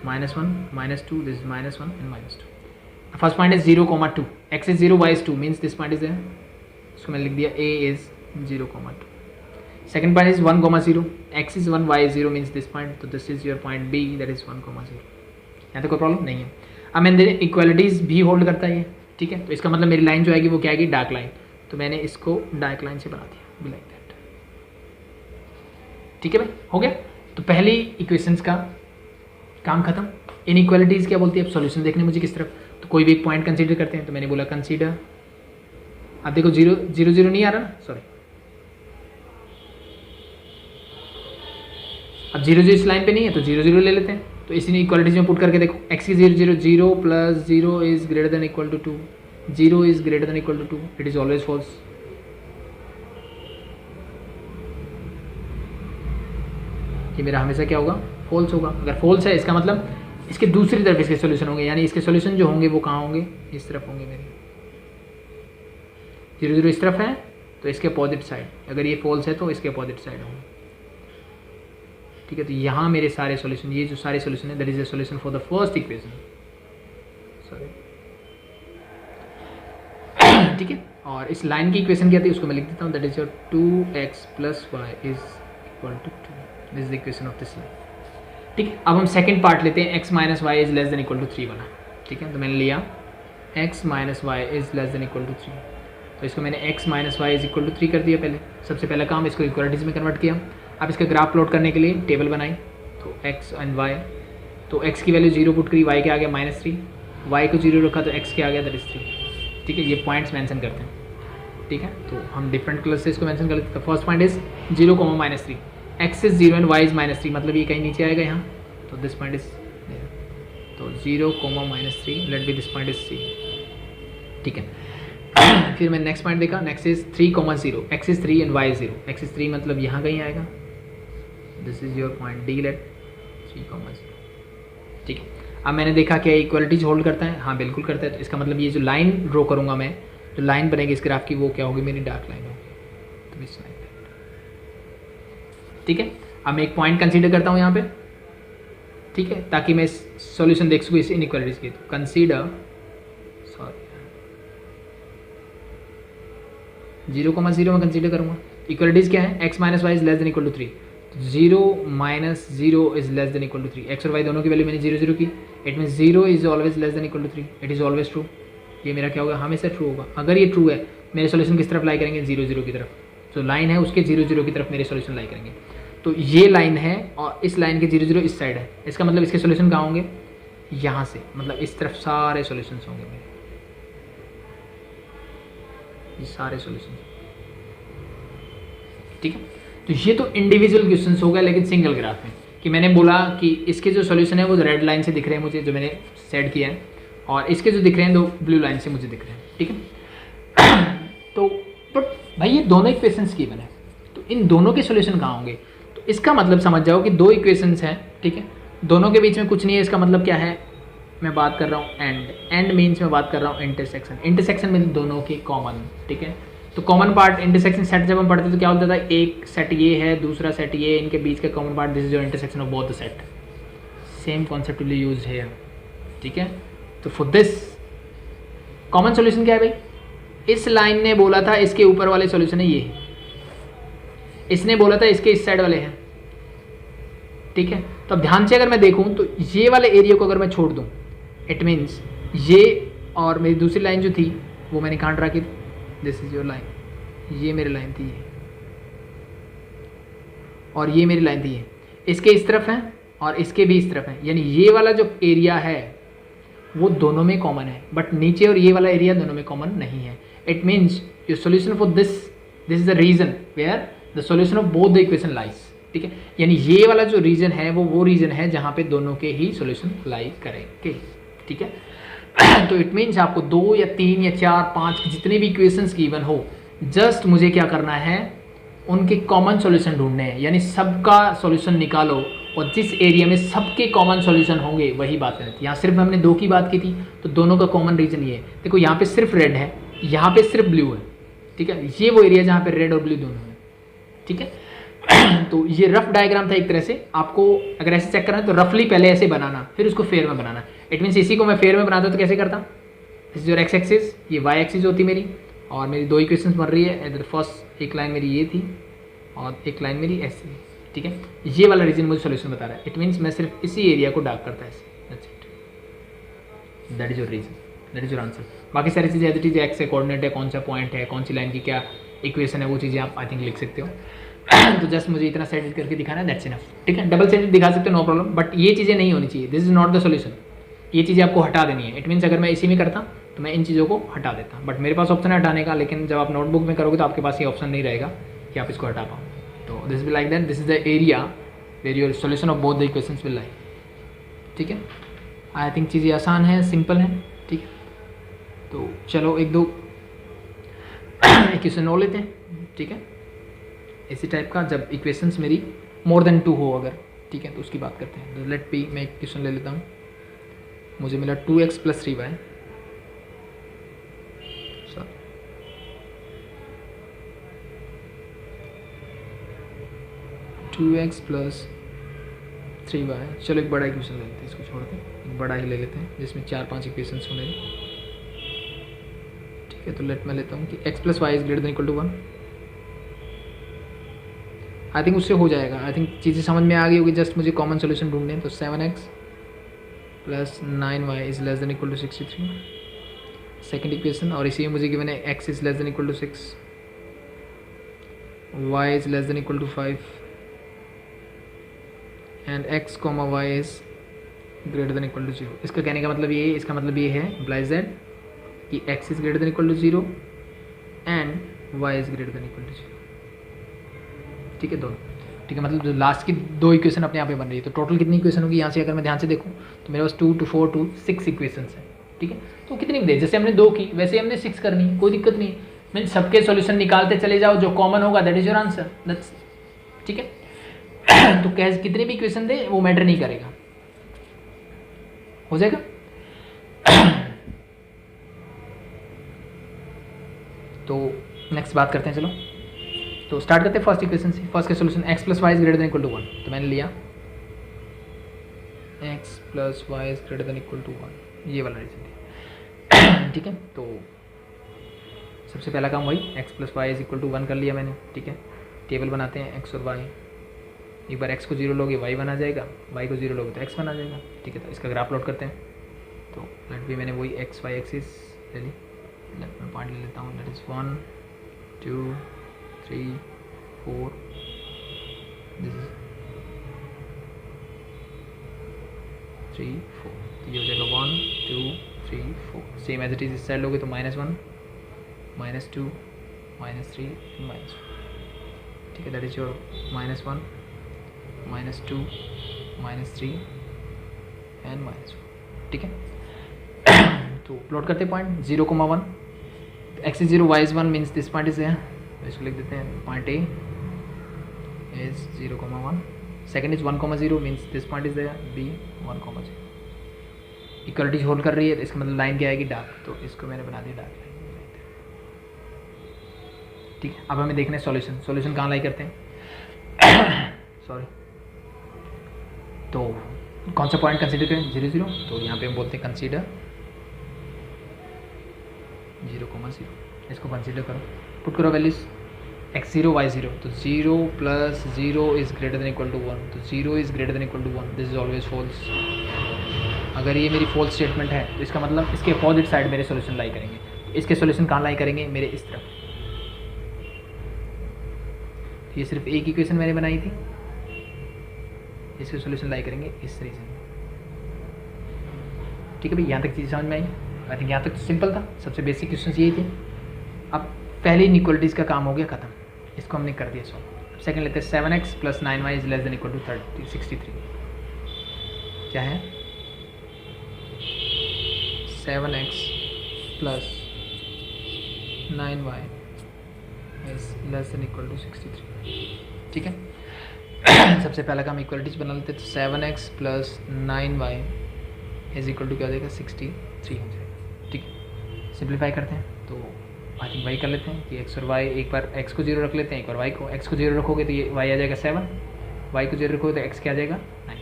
-1 -2, this is -1 and -2। First point is 0,2, x is 0 y is 2 means this point is there, इसको मैंने लिख दिया a is 0,2। Second point is 1,0, x is 1 y is 0 means this point, तो this is your point b that is 1,0। यहाँ तो कोई problem नहीं है। अब मैंने इक्वालिटीज़ भी होल्ड करता है ये। ठीक है, तो इसका मतलब मेरी लाइन जो आएगी वो क्या आएगी, डार्क लाइन। तो मैंने इसको डार्क लाइन से बना दिया, बी लाइक दैट। ठीक है भाई, हो गया। तो पहली इक्वेशंस का काम खत्म। इनइक्वालिटीज़ क्या बोलती है, अब सॉल्यूशन देखने मुझे किस तरफ, तो कोई भी एक पॉइंट कंसीडर करते हैं। तो मैंने बोला कंसीडर, अब देखो 0 0 0 नहीं आ रहा ना, सॉरी, अब 0 0 इस लाइन पे नहीं है तो 0 0 ले लेते हैं। तो इसी इक्वालिटीज में पुट करके देखो, x की 0 0 0 plus 0 is greater than equal to 2, 0 is greater than equal to 2, it is always false. ये मेरा हमेशा क्या होगा, फॉल्स होगा। अगर फॉल्स है इसका मतलब इसके दूसरी तरफ इसके सॉल्यूशन होंगे, यानी इसके सॉल्यूशन जो होंगे वो कहाँ होंगे, इस तरफ होंगे मेरे। 0 0 इस तरफ है तो इसके अपोजिट साइड, अगर ये फॉल्स है तो इसके अपोजिट साइड होंगे। ठीक है, तो यहाँ मेरे सारे सॉल्यूशन, ये जो सारे सॉल्यूशन है that is the solution for the first equation, sorry. ठीक है, और इस लाइन की इक्वेशन क्या थी उसको मैं लिख देता हूँ, that is your 2x plus y is equal to 2, this is the equation of this line. ठीक है, अब हम सेकंड पार्ट लेते हैं, x minus y is less than equal to 3 बना। ठीक है, तो मैंने लिया x minus y is less than equal to 3, तो इसको मैंने x minus y is equal to 3 कर दिया। पहले सबसे पहला काम इसको इक्वालिटीज में कन्वर्ट किया। अब इसका ग्राफ प्लॉट करने के लिए टेबल बनाई, तो x एंड y, तो x की वैल्यू 0 पुट करी, y के आ गया -3, y को 0 रखा तो x के आ गया दैट इज 3। ठीक है, ये पॉइंट्स मेंशन करते हैं। ठीक है, तो हम डिफरेंट कलर से इसको मेंशन कर लेते हैं। तो first point is 0, -3, x is 0 and y is -3, मतलब ये कहीं नीचे आएगा यहाँ, तो दिस पॉइंट इज, तो 0, -3, let be this point is c। ठीक है, फिर मैं नेक्स्ट पॉइंट देखा, नेक्स्ट इज 3,0, x इज 3 एंड y इज 0, x इज 3 मतलब यहाँ कहीं आएगा, this is your point d let 3,0। ठीक है, अब मैंने देखा क्या इक्वालिटीज होल्ड करता है, हाँ बिल्कुल करता है। तो इसका मतलब ये जो लाइन ड्रॉ करूँगा मैं, जो लाइन बनेगी इस ग्राफ की वो क्या होगी, मेरी डार्क लाइन होगी, तो इस लाइन दैट। ठीक है, अब मैं एक पॉइंट कंसीडर करता हूँ यहाँ पे। ठीक है, ताकि मैं सॉल्यूशन देख सकूँ इस इनइक्वालिटीज की। तो कंसीडर, सॉरी 0,0 में कंसीडर करूँगा। इक्वालिटीज क्या है, x minus y is less than equal to 3, 0 - 0 is less than equal to 3, x और y दोनों की वैल्यू मैंने 0 0 की, it mean 0 is always less than equal to 3, it is always true. ये मेरा क्या होगा, हमेशा ट्रू होगा। अगर ये ट्रू है, मेरे सॉल्यूशन किस तरफ लाई करेंगे, 0 0 की तरफ। जो लाइन है उसके 0 0 की तरफ मेरे सॉल्यूशन लाई करेंगे। तो ये लाइन है और इस लाइन के 0 0 इस साइड है, इसका मतलब इसके सॉल्यूशन कहाँ होंगे, यहाँ से, मतलब इस तरफ सारे सॉल्यूशंस होंगे मेरे, ये सारे सॉल्यूशन। ठीक है, तो ये तो इंडिविजुअल क्वेश्चंस हो गया लेकिन सिंगल ग्राफ में, कि मैंने बोला कि इसके जो सॉल्यूशन है वो रेड लाइन से दिख रहे हैं मुझे, जो मैंने सेट किया है, और इसके जो दिख रहे हैं दो ब्लू लाइन से मुझे दिख रहे हैं। ठीक है, तो बट भाई ये दोनों इक्वेशंस गिवन है, तो इन दोनों के सॉल्यूशन कहाँ होंगे, तो इसका मतलब समझ जाओ कि दो इक्वेशंस हैं, ठीक है, दोनों के बीच में कुछ नहीं है, इसका मतलब क्या है, मैं बात कर रहा हूँ एंड मीन्स मैं बात कर रहा हूँ इंटरसेक्शन में दोनों के कॉमन। ठीक है, तो कॉमन पार्ट इंटरसेक्शन सेट जब हम पढ़ते थे तो क्या होता था, एक सेट ये है दूसरा सेट ये, इनके बीच का common part, this is your intersection of both the set. Same concept will use here. ठीक है, तो फॉर दिस कॉमन सॉल्यूशन क्या है भाई, इस लाइन ने बोला था इसके ऊपर वाले सॉल्यूशन है ये, इसने बोला था इसके इस साइड वाले हैं। ठीक है, तो अब ध्यान से अगर मैं देखूं तो ये वाले एरिया को अगर मैं छोड़ दूं, इट मीन्स ये और मेरी दूसरी लाइन जो थी वो मैंने कहाँ ड्रा की, दिस इज योर लाइन, ये मेरी लाइन थी ये, और ये मेरी लाइन थी ये, इसके इस तरफ है और इसके भी इस तरफ है, यानी ये वाला जो एरिया है वो दोनों में कॉमन है, बट नीचे और ये वाला एरिया दोनों में कॉमन नहीं है। It means your solution for this is the region where the solution of both the equation lies. ठीक है, यानी ये वाला जो रीजन है वो रीजन है जहाँ पे दोनों के ही सॉल्यूशन लाई करेंगे। ठीक है, तो इट मीन्स आपको 2 या 3 या 4 5 जितने भी इक्वेशंस गिवन हो, जस्ट मुझे क्या करना है, उनके कॉमन सॉल्यूशन ढूंढने हैं, यानी सबका सॉल्यूशन निकालो और जिस एरिया में सबके कॉमन सॉल्यूशन होंगे वही बात करनी थी। यहाँ सिर्फ हमने 2 की बात की थी, तो दोनों का कॉमन रीजन ये है। देखो यहाँ पे सिर्फ रेड है, यहाँ पे सिर्फ ब्लू है। ठीक है, ये वो एरिया जहाँ पे रेड और ब्लू दोनों है। ठीक है, तो ये रफ डायग्राम था एक तरह से, आपको अगर ऐसे चेक करना है तो रफली पहले ऐसे बनाना, फिर उसको फेयर में बनाना। इट मीन्स इसी को मैं फेयर में बनाता तो कैसे करता, this is your x axis, ये वाई एक्सिस होती मेरी, और मेरी 2 इक्वेशंस बन रही है। इधर फर्स्ट एक लाइन मेरी ये थी और एक लाइन मेरी ऐसी है। ठीक है, ये वाला रीजन मुझे सॉल्यूशन बता रहा है। इट मीन्स मैं सिर्फ इसी एरिया को डार्क करता है ऐसे, that's it, that is your region, that is your answer. बाकी सारी चीज़ें एज इट इज, एक्स है, कोऑर्डिनेट है, कौन सा पॉइंट है, कौन सी लाइन की क्या इक्वेशन है, वो चीज़ें आप आई थिंक लिख सकते हो। तो जस्ट मुझे इतना सेट करके दिखाना है, दैट्स इनफ। ठीक है, डबल सेट दिखा सकते हो, नो प्रॉब्लम, बट ये चीज़ें नहीं होनी चाहिए, this is not the solution. ये चीज़ें आपको हटा देनी है। इट मीन्स अगर मैं इसी में करता तो मैं इन चीज़ों को हटा देता, बट मेरे पास ऑप्शन है हटाने का, लेकिन जब आप नोटबुक में करोगे तो आपके पास ये ऑप्शन नहीं रहेगा कि आप इसको हटा पाओ। तो this will like that, this is the area where your solution of both the equations will lie. ठीक है, आई थिंक चीज़ें आसान है, सिंपल है। ठीक है, तो चलो एक दो इक्वेशन और लेते हैं। ठीक है, इसी टाइप का, जब इक्वेशंस मेरी मोर देन 2 हो अगर, ठीक है, तो उसकी बात करते हैं। तो लेट बी, मैं एक क्वेश्चन ले लेता हूँ। मुझे मिला 2x + 3y, 2x + 3y। चलो एक बड़ा इक्वेशन ले लेते हैं, इसको छोड़ के एक बड़ा ही ले लेते हैं जिसमें 4-5 इक्वेशंस होने। ठीक है, तो लेट मैं लेता हूँ कि x + y > 1। आई थिंक उससे हो जाएगा, आई थिंक चीज़ें समझ में आ गई होगी। जस्ट मुझे कॉमन सोल्यूशन ढूंढने हैं, तो 7x + 9y > 63 सेकेंड इक्वेशन, और इसी में मुझे गिवन है x > 6, y > 5 and x, y is > 0। इसका कहने का मतलब ये, इसका मतलब ये है, इम्प्लाइज दैट कि x is > 0 and y is > 0। ठीक है, दोनों। ठीक है, मतलब जो लास्ट की 2 इक्वेशन अपने यहाँ पे बन रही है, तो टोटल कितनी इक्वेशन होगी यहाँ से अगर मैं ध्यान से देखूँ तो मेरे पास 2 to 4 to 6 इक्वेशंस हैं। ठीक है, तो कितनी दे, जैसे हमने 2 की वैसे हमने 6 करनी, कोई दिक्कत नहीं। मीन सबके सॉल्यूशन निकालते चले जाओ, जो कॉमन होगा that is your answer, that's. ठीक है, तो कैसे कितने भी इक्वेशन दे वो मैटर नहीं करेगा, हो जाएगा। तो नेक्स्ट बात करते हैं, चलो तो स्टार्ट करते हैं फर्स्ट इक्वेशन से। फर्स्ट का सॉल्यूशन x + y > 1, तो मैंने लिया x + y > 1, ये वाला रीजन है। ठीक है, तो सबसे पहला काम वही x + y = 1 कर लिया मैंने। ठीक है, टेबल बनाते हैं x और y। एक बार x को 0 लोगे y बना जाएगा, y को 0 लोगे तो x बना जाएगा। ठीक है, तो इसका ग्राफ प्लॉट करते हैं। तो लेट भी मैंने वही x y एक्सिस ले ली, लेट मैं पॉइंट ले लेता हूँ, दैट इज 1 2 3 4, दिस इज 3 4, तो ये हो जाएगा 1 2 3 4। सेम एज इट इज इस साइड लोगे तो -1 -2 -3 -1, ठीक है। दैट इज योर -1 -2 -3 एंड -1, ठीक है। तो प्लॉट करते हैं point 0,1, x is 0 y is 1 means this point is है, तो इसको लिख देते हैं point A is 0,1, second is 1,0 means this point is there B 1,0। Equality hold कर रही है, इसका मतलब लाइन क्या आएगी, डार्क, तो इसको मैंने बना दिया डार्क लाइन, ठीक है। अब हमें देखना है सॉल्यूशन कहाँ लाई करते हैं सॉरी, तो कौन सा पॉइंट कंसीडर करें, 0 0, तो यहाँ पे हम बोलते हैं कंसीडर 0,0, इसको कंसीडर करो, पुट करो वैल्यूज x0 y0, तो 0 + 0 is greater than equal to 1, तो 0 is greater than equal to 1, this is always false. अगर ये मेरी फॉल्स स्टेटमेंट है तो इसका मतलब इसके अपोजिट साइड मेरे सॉल्यूशन लाई करेंगे, तो इसके सॉल्यूशन कहाँ लाई करेंगे, मेरे इस तरफ। ये सिर्फ एक इक्वेशन मैंने बनाई थी, इसके सॉल्यूशन लाई करेंगे इस रीजन में, ठीक है भाई। यहाँ तक चीज़ समझ में आई, आई थिंक यहाँ तक तो सिंपल था, सबसे बेसिक क्वेश्चन यही थे। अब पहले इनइक्वलिटीज़ का काम हो गया ख़त्म, इसको हमने कर दिया सॉल्व। सेकंड लेते हैं 7x + 9y is less than equal to 63, क्या है 7x + 9y is less than equal to 63, ठीक है। सबसे पहला काम इक्वलिटीज बना लेते हैं, तो 7x + 9y is equal to क्या हो जाएगा 63 हो जाएगा, ठीक है। सिंप्लीफाई करते हैं, तो आई थिंक वही कर लेते हैं कि x और y, एक बार x को 0 रख लेते हैं, एक बार y को। x को 0 रखोगे तो ये y आ जाएगा 7, y को 0 रखोगे तो x क्या आ जाएगा 9,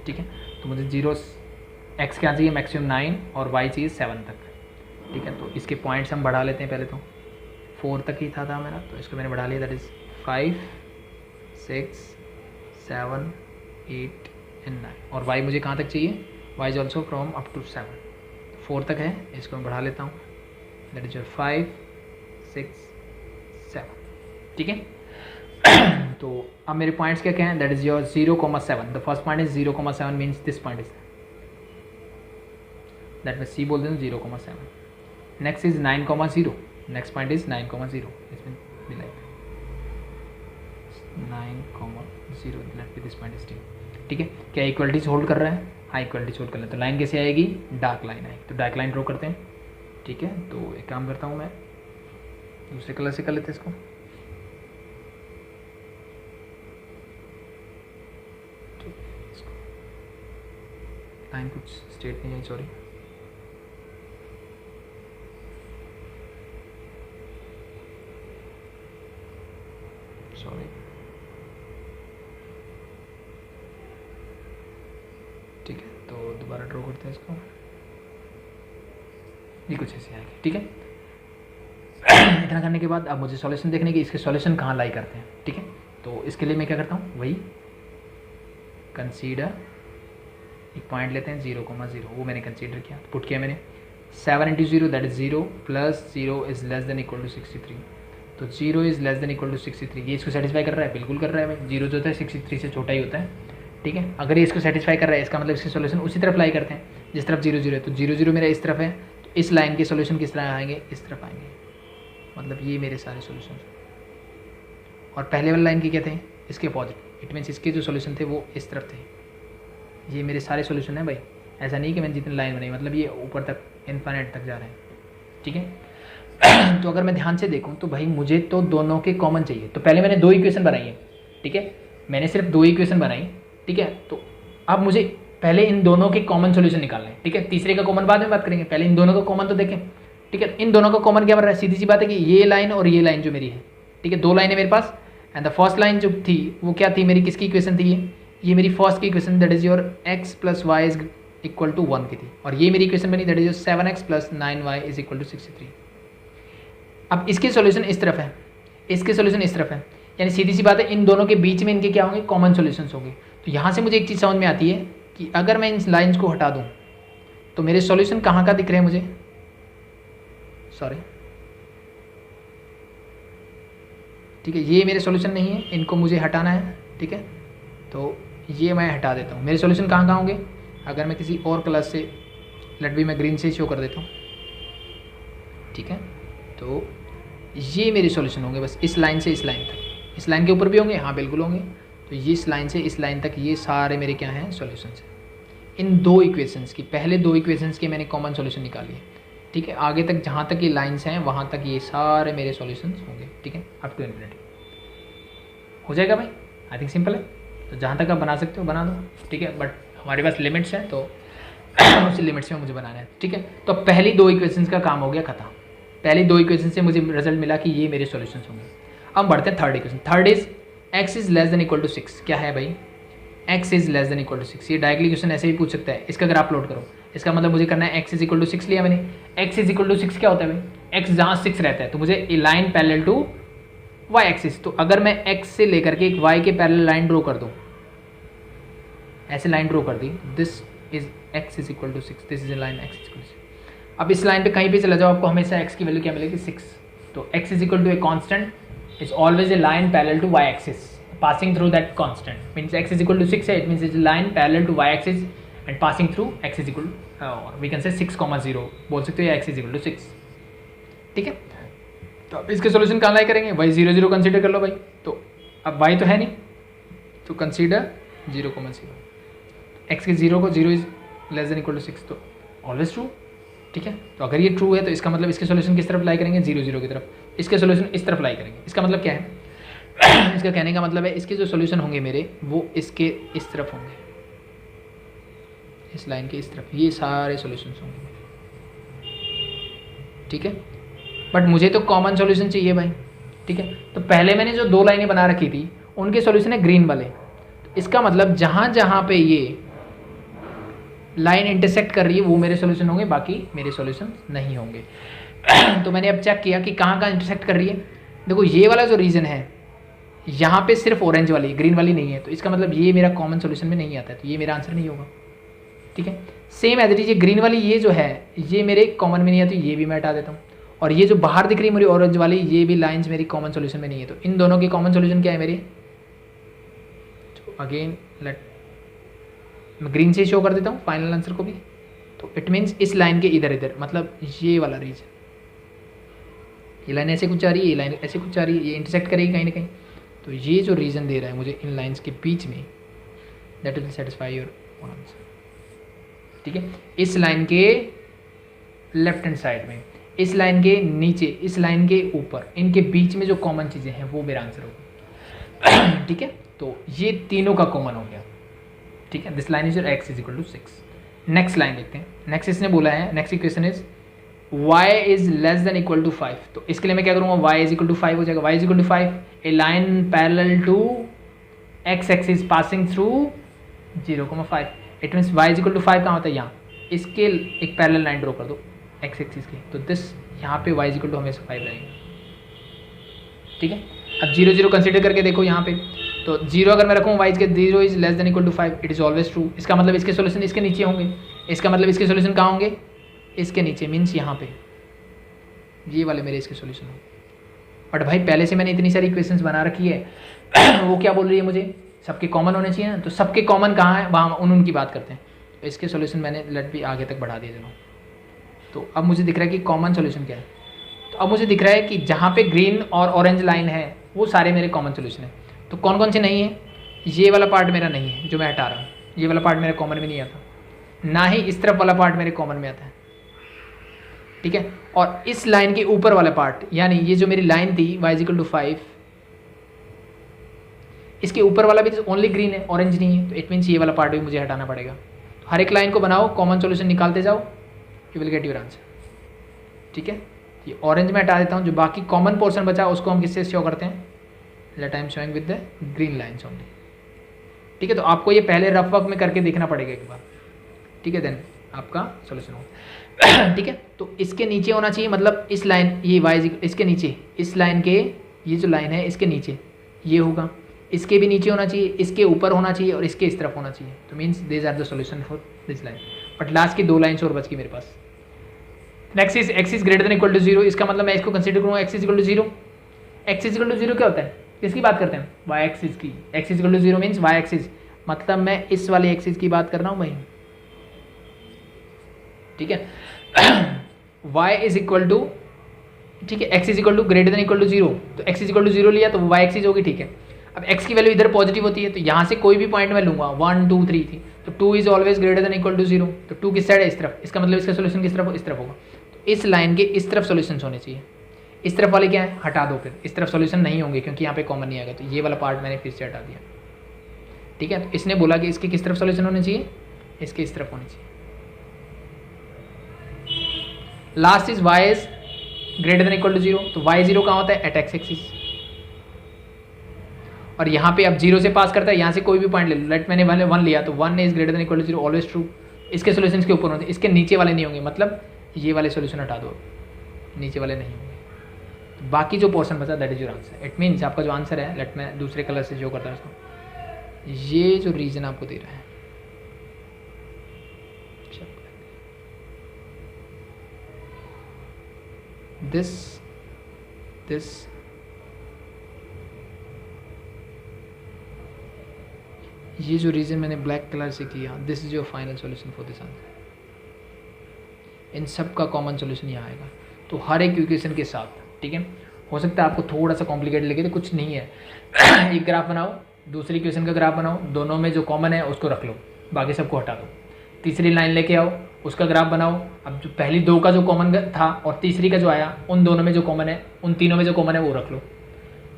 ठीक है। तो मुझे 0 x क्या चाहिए मैक्सिमम 9 और y चाहिए 7 तक, ठीक है। तो इसके पॉइंट्स हम बढ़ा लेते हैं, पहले तो 4 तक ही था मेरा, तो इसको मैंने बढ़ा लिया, दैट इज़ 5 6 7 8 एंड 9, और y मुझे कहाँ तक चाहिए, y is also from up to 7, 4 तक है, इसको मैं बढ़ा लेता हूँ, दैट इज योर 5 6 7, ठीक है। तो अब मेरे पॉइंट्स क्या क्या हैं, that is your 0,7, the first point is 0,7 means this point is that में C बोल दें 0,7। Next is 9,0, next point is 9,0, इसमें भी like 9,0 let be this point is D, ठीक है। क्या इक्वलिटीज होल्ड कर रहा है, हाँ इक्वलिटीज होल्ड कर रहा है, तो लाइन कैसे आएगी, डार्क लाइन आएगी, तो डार्क लाइन ड्रॉ करते हैं, ठीक है। तो एक काम करता हूँ मैं, दूसरे कलर से कर लेते हैं इसको, लाइन कुछ स्ट्रेट नहीं है, सॉरी, ठीक है। तो दोबारा ड्रॉ करते हैं इसको, ये कुछ ऐसे आएगी, ठीक है। इतना करने के बाद अब मुझे सॉल्यूशन देखने की, इसके सॉल्यूशन कहाँ लाई करते हैं, ठीक है। तो इसके लिए मैं क्या करता हूँ, वही कंसीडर, एक पॉइंट लेते हैं 0,0, वो मैंने कंसीडर किया, पुट किया मैंने 7 × 0 that is 0 + 0 is less than equal to 63, तो 0 is less than equal to 63, ये इसको सेटिस्फाई कर रहा है, बिल्कुल कर रहा है भाई, 0 जो होता है 63 से छोटा ही होता है, ठीक है। अगर ये इसको सेटिस्फाई कर रहा है, इसका मतलब इसके सॉल्यूशन उसी तरफ लाई करते हैं जिस तरफ 0 0 है, तो 0 0 मेरा इस तरफ है, तो इस लाइन के सॉल्यूशन किस तरह आएंगे, इस तरफ आएंगे, मतलब ये मेरे सारे सॉल्यूशन। और पहले वाले लाइन के क्या थे, इसके अपोजिट, इट मीन्स इसके जो सॉल्यूशन थे वो इस तरफ थे, ये मेरे सारे सॉल्यूशन हैं भाई, ऐसा नहीं कि मैंने जितनी लाइन बनाई, मतलब ये ऊपर तक इनफाइनाइट तक जा रहे हैं, ठीक है। तो अगर मैं ध्यान से देखूँ तो भाई मुझे तो दोनों के कॉमन चाहिए, तो पहले मैंने 2 इक्वेशन बनाई है, ठीक है, मैंने सिर्फ 2 इक्वेशन बनाई, ठीक है। तो अब मुझे पहले इन दोनों के कॉमन सॉल्यूशन निकालना है, ठीक है, तीसरे का कॉमन बाद में बात करेंगे, पहले इन दोनों का कॉमन तो देखें, ठीक है। इन दोनों का कॉमन क्या बन रहा है, सीधी सी बात है कि ये लाइन और ये लाइन जो मेरी है, ठीक है, 2 लाइनें मेरे पास, एंड द फर्स्ट लाइन जो थी वो क्या थी मेरी, किसकी इक्वेशन थी, ये मेरी फर्स्ट की equation, that is your x + y is equal to 1 की थी, और ये मेरी इक्वेशन बनी, that is your 7x + 9y is equal to 63। अब इसके सॉल्यूशन इस तरफ है, इसके सॉल्यूशन इस तरफ है, यानी सीधी सी बात है इन दोनों के बीच में इनके क्या होंगे, कॉमन सॉल्यूशंस होंगे। तो यहाँ से मुझे एक चीज़ समझ में आती है कि अगर मैं इन लाइन्स को हटा दूँ तो मेरे सॉल्यूशन कहाँ का दिख रहे हैं मुझे, सॉरी ठीक है, ये मेरे सॉल्यूशन नहीं है, इनको मुझे हटाना है। ठीक है, तो ये मैं हटा देता हूँ। मेरे सॉल्यूशन कहाँ कहाँ होंगे, अगर मैं किसी और कलर से, लेट बी मैं ग्रीन से शो कर देता हूँ। ठीक है, तो ये मेरे सॉल्यूशन होंगे बस इस लाइन से इस लाइन तक। इस लाइन के ऊपर भी होंगे, हाँ बिल्कुल होंगे। तो ये इस लाइन से इस लाइन तक ये सारे मेरे क्या हैं, सॉल्यूशंस हैं। इन दो इक्वेशंस की, पहले दो इक्वेशंस के मैंने कॉमन सॉल्यूशन निकाली है। ठीक है, आगे तक जहाँ तक ये लाइंस हैं वहाँ तक ये सारे मेरे सॉल्यूशंस होंगे। ठीक है, अप टू इन्फिनिटी हो जाएगा भाई। आई थिंक सिंपल है, तो जहाँ तक आप बना सकते हो बना दो। ठीक है, बट हमारे पास लिमिट्स हैं, तो उसी लिमिट्स में मुझे बनाना है। ठीक है, तो पहली दो इक्वेशंस का काम हो गया खत्म। पहली दो इक्वेशन से मुझे रिजल्ट मिला कि ये मेरे सॉल्यूशंस होंगे। अब बढ़ते हैं third equation. Third is x is less than equal to 6। क्या है भाई, x is less than equal to 6। ये डायरेक्टली क्वेश्चन ऐसे भी पूछ सकता है, इसका अगर आप प्लॉट करो, इसका मतलब मुझे करना है x इज इक्वल टू 6 लिया मैंने। x इज इक्वल टू 6 क्या होता है भाई, x जहाँ 6 रहता है तो मुझे a line parallel to y axis. तो अगर मैं x से लेकर के एक y के पैरेलल लाइन ड्रॉ कर दूँ, ऐसे लाइन ड्रॉ कर दी, this is x is equal to 6, this is a line x is equal to 6। अब इस लाइन पे कहीं पे चला जाओ, आपको हमेशा x की वैल्यू क्या मिलेगी, 6। तो x is equal to a constant is always a line parallel to y axis passing through that constant, means x is equal to 6 है, it means it's a line parallel to y axis and passing through x is equal to we can say 6,0 बोल सकते हो, या x is equal to 6। ठीक है, तो अब इसके सॉल्यूशन कहाँ लाई करेंगे, y 0 0 कंसीडर कर लो भाई। तो अब y तो है नहीं, तो कंसीडर 0,0, x के 0 को 0 is less than equal to 6, तो ऑलवेज ट्रू। ठीक है, तो अगर ये ट्रू है तो इसका मतलब इसके सॉल्यूशन किस तरफ लाई करेंगे, 0 0 की तरफ। इसके सॉल्यूशन इस तरफ लाई करेंगे। इसका मतलब क्या है, इसका कहने का मतलब है इसके जो सॉल्यूशन होंगे मेरे, वो इसके इस तरफ होंगे, इस लाइन के इस तरफ, ये सारे सॉल्यूशंस होंगे मेरे। ठीक है, बट मुझे तो कॉमन सॉल्यूशन चाहिए भाई। ठीक है, तो पहले मैंने जो दो लाइनें बना रखी थी उनके सॉल्यूशन है ग्रीन वाले। तो इसका मतलब जहाँ जहाँ पे ये लाइन इंटरसेक्ट कर रही है वो मेरे सॉल्यूशन होंगे, बाकी मेरे सॉल्यूशन नहीं होंगे। तो मैंने अब चेक किया कि कहाँ कहाँ इंटरसेक्ट कर रही है। देखो ये वाला जो रीजन है यहाँ पे सिर्फ ऑरेंज वाली, ग्रीन वाली नहीं है, तो इसका मतलब ये मेरा कॉमन सॉल्यूशन में नहीं आता है, तो ये मेरा आंसर नहीं होगा। ठीक है, सेम एज इट इज, ये ग्रीन वाली ये जो है ये मेरे कॉमन में नहीं आती, ये भी मैं हटा देता हूँ। और ये जो बाहर दिख रही है मेरी ऑरेंज वाली, ये भी लाइंस मेरी कॉमन सॉल्यूशन में नहीं है। तो इन दोनों के कॉमन सॉल्यूशन क्या है मेरे, तो अगेन लेट मैं ग्रीन से शो कर देता हूँ फाइनल आंसर को भी। तो इट मीन्स इस लाइन के इधर इधर, मतलब ये वाला रीजन, ये लाइन ऐसे कुछ आ रही है, ये लाइन ऐसे कुछ आ रही है, ये इंटरसेक्ट करेगी कहीं ना कहीं। तो ये जो रीजन दे रहा है मुझे इन लाइंस के बीच में, that will satisfy your answer. ठीक है, इस लाइन के लेफ्ट हैंड साइड में, इस लाइन के नीचे, इस लाइन के ऊपर, इनके बीच में जो कॉमन चीज़ें हैं वो मेरा आंसर होगा। ठीक है, तो ये तीनों का कॉमन हो गया। ठीक है, this line is your x is equal to 6। Next line देखते हैं। नेक्स्ट इसने बोला है, next equation is y is less than equal to 5। तो इसके लिए मैं क्या करूँगा, y इज इक्वल टू 5 हो जाएगा। y is equal to 5, a line parallel to x axis passing through 0,5। It means y is equal to 5 कहाँ होता है, यहाँ। इसके एक पैरेलल लाइन ड्रॉ कर दो x एक्सिस की, तो दिस यहाँ पे y इज इक्वल टू हमेशा 5 रहेगा। ठीक है, अब 0 0 कंसीडर करके देखो यहाँ पे, तो 0 अगर मैं रखूँ, y is 0 is less than equal to 5, it is always true. इसका मतलब इसके सॉल्यूशन इसके नीचे होंगे, इसका मतलब इसके सॉल्यूशन कहाँ होंगे, इसके नीचे, मीन्स यहाँ पे ये वाले मेरे इसके सॉल्यूशन होंगे। बट भाई पहले से मैंने इतनी सारी इक्वेशंस बना रखी है वो क्या बोल रही है मुझे, सबके कॉमन होने चाहिए ना। तो सबके कॉमन कहाँ है, वहाँ उनकी बात करते हैं। तो इसके सॉल्यूशन मैंने लेट भी आगे तक बढ़ा दिए चलो। तो अब मुझे दिख रहा है कि कॉमन सॉल्यूशन क्या है। तो अब मुझे दिख रहा है कि जहाँ पे ग्रीन और ऑरेंज लाइन है वो सारे मेरे कॉमन सॉल्यूशन है। तो कौन कौन से नहीं है, ये वाला पार्ट मेरा नहीं है जो मैं हटा रहा हूँ, ये वाला पार्ट मेरे कॉमन में नहीं आता, ना ही इस तरफ वाला पार्ट मेरे कॉमन में आता है। ठीक है, और इस लाइन के ऊपर वाला पार्ट, यानी ये जो मेरी लाइन थी y इक्वल टू 5, इसके ऊपर वाला भी तो ओनली ग्रीन है, ऑरेंज नहीं है। तो इट मीन्स ये वाला पार्ट भी मुझे हटाना पड़ेगा। तो हर एक लाइन को बनाओ, कॉमन सॉल्यूशन निकालते जाओ, you will get your answer. ठीक है, ये ऑरेंज में हटा देता हूँ, जो बाकी कॉमन पोर्शन बचा उसको हम किससे शो करते हैं, let I am showing with the green lines only. ठीक है, तो आपको ये पहले रफ वर्क में करके देखना पड़ेगा एक बार। ठीक है, देन आपका सॉल्यूशन होगा। ठीक है, तो इसके नीचे होना चाहिए, मतलब इस लाइन, ये y इसके नीचे, इस लाइन के ये जो लाइन है इसके नीचे ये होगा, इसके भी नीचे होना चाहिए, इसके ऊपर होना चाहिए और इसके इस तरफ होना चाहिए। तो means this are the solution for this line. But last की दो लाइन्स और बच गई मेरे पास। Next is x is greater than equal to 0। इसका मतलब मैं इसको कंसीडर करूँगा x is equal to 0। X is equal to zero क्या होता है, किसकी बात करते हैं, वाई एक्सिस की। X is equal to zero means y axis, मतलब मैं इस वाली एक्सिस की बात कर रहा हूँ भाई, ठीक है। वाई इज इक्वल टू, ठीक है, x is equal to greater than equal to zero, तो x is equal to zero लिया तो वाई एक्सिस होगी, ठीक है। अब एक्स की वैल्यू इधर पॉजिटिव होती है, तो यहाँ से कोई भी पॉइंट मैं लूंगा 1 2 3 थी, तो 2 is always greater than equal to zero, तो 2 किस साइड है, इस तरफ, इसका मतलब इसका सोल्यूशन किस तरफ, इस तरफ होगा। तो इस लाइन के इस तरफ सोल्यूशन होने चाहिए, इस तरफ वाले क्या है, हटा दो, फिर इस तरफ सोल्यूशन नहीं होंगे क्योंकि यहाँ पे कॉमन नहीं आएगा, तो ये वाला पार्ट मैंने फिर से हटा दिया, ठीक है। तो इसने बोला कि इसके किस तरफ सोल्यूशन होने चाहिए, इसके इस तरफ होने चाहिए। Last is y is greater than equal to zero, तो वाई जीरो कहाँ होता है, एट एक्स एक्सिस, और यहाँ पे अब जीरो से पास करता है, यहाँ से कोई भी पॉइंट ले लो, लेट मैंने 1 लिया, तो 1 is greater than equal to zero, always true. इसके सोल्यूशन के ऊपर होते हैं, इसके नीचे वाले नहीं होंगे, मतलब ये वाले सोल्यूशन हटा दो, नीचे वाले नहीं होंगे, तो बाकी जो पोर्शन बचा that is your answer. It means आपका जो आंसर है, लेट मैं दूसरे कलर से जो करता है उसको, ये जो रीजन आपको दे रहा है, this ये जो रीजन मैंने ब्लैक कलर से किया, this is your final solution for this answer. इन सब का कॉमन सॉल्यूशन यहाँ आएगा, तो हर एक इक्वेशन के साथ, ठीक है। हो सकता है आपको थोड़ा सा कॉम्प्लिकेटेड लगे, तो कुछ नहीं है। एक ग्राफ बनाओ, दूसरी इक्वेशन का ग्राफ बनाओ, दोनों में जो कॉमन है उसको रख लो, बाकी सबको हटा दो। तीसरी लाइन लेके आओ, उसका ग्राफ बनाओ। अब जो पहली दो का जो कॉमन था और तीसरी का जो आया, उन दोनों में जो कॉमन है, उन तीनों में जो कॉमन है वो रख लो।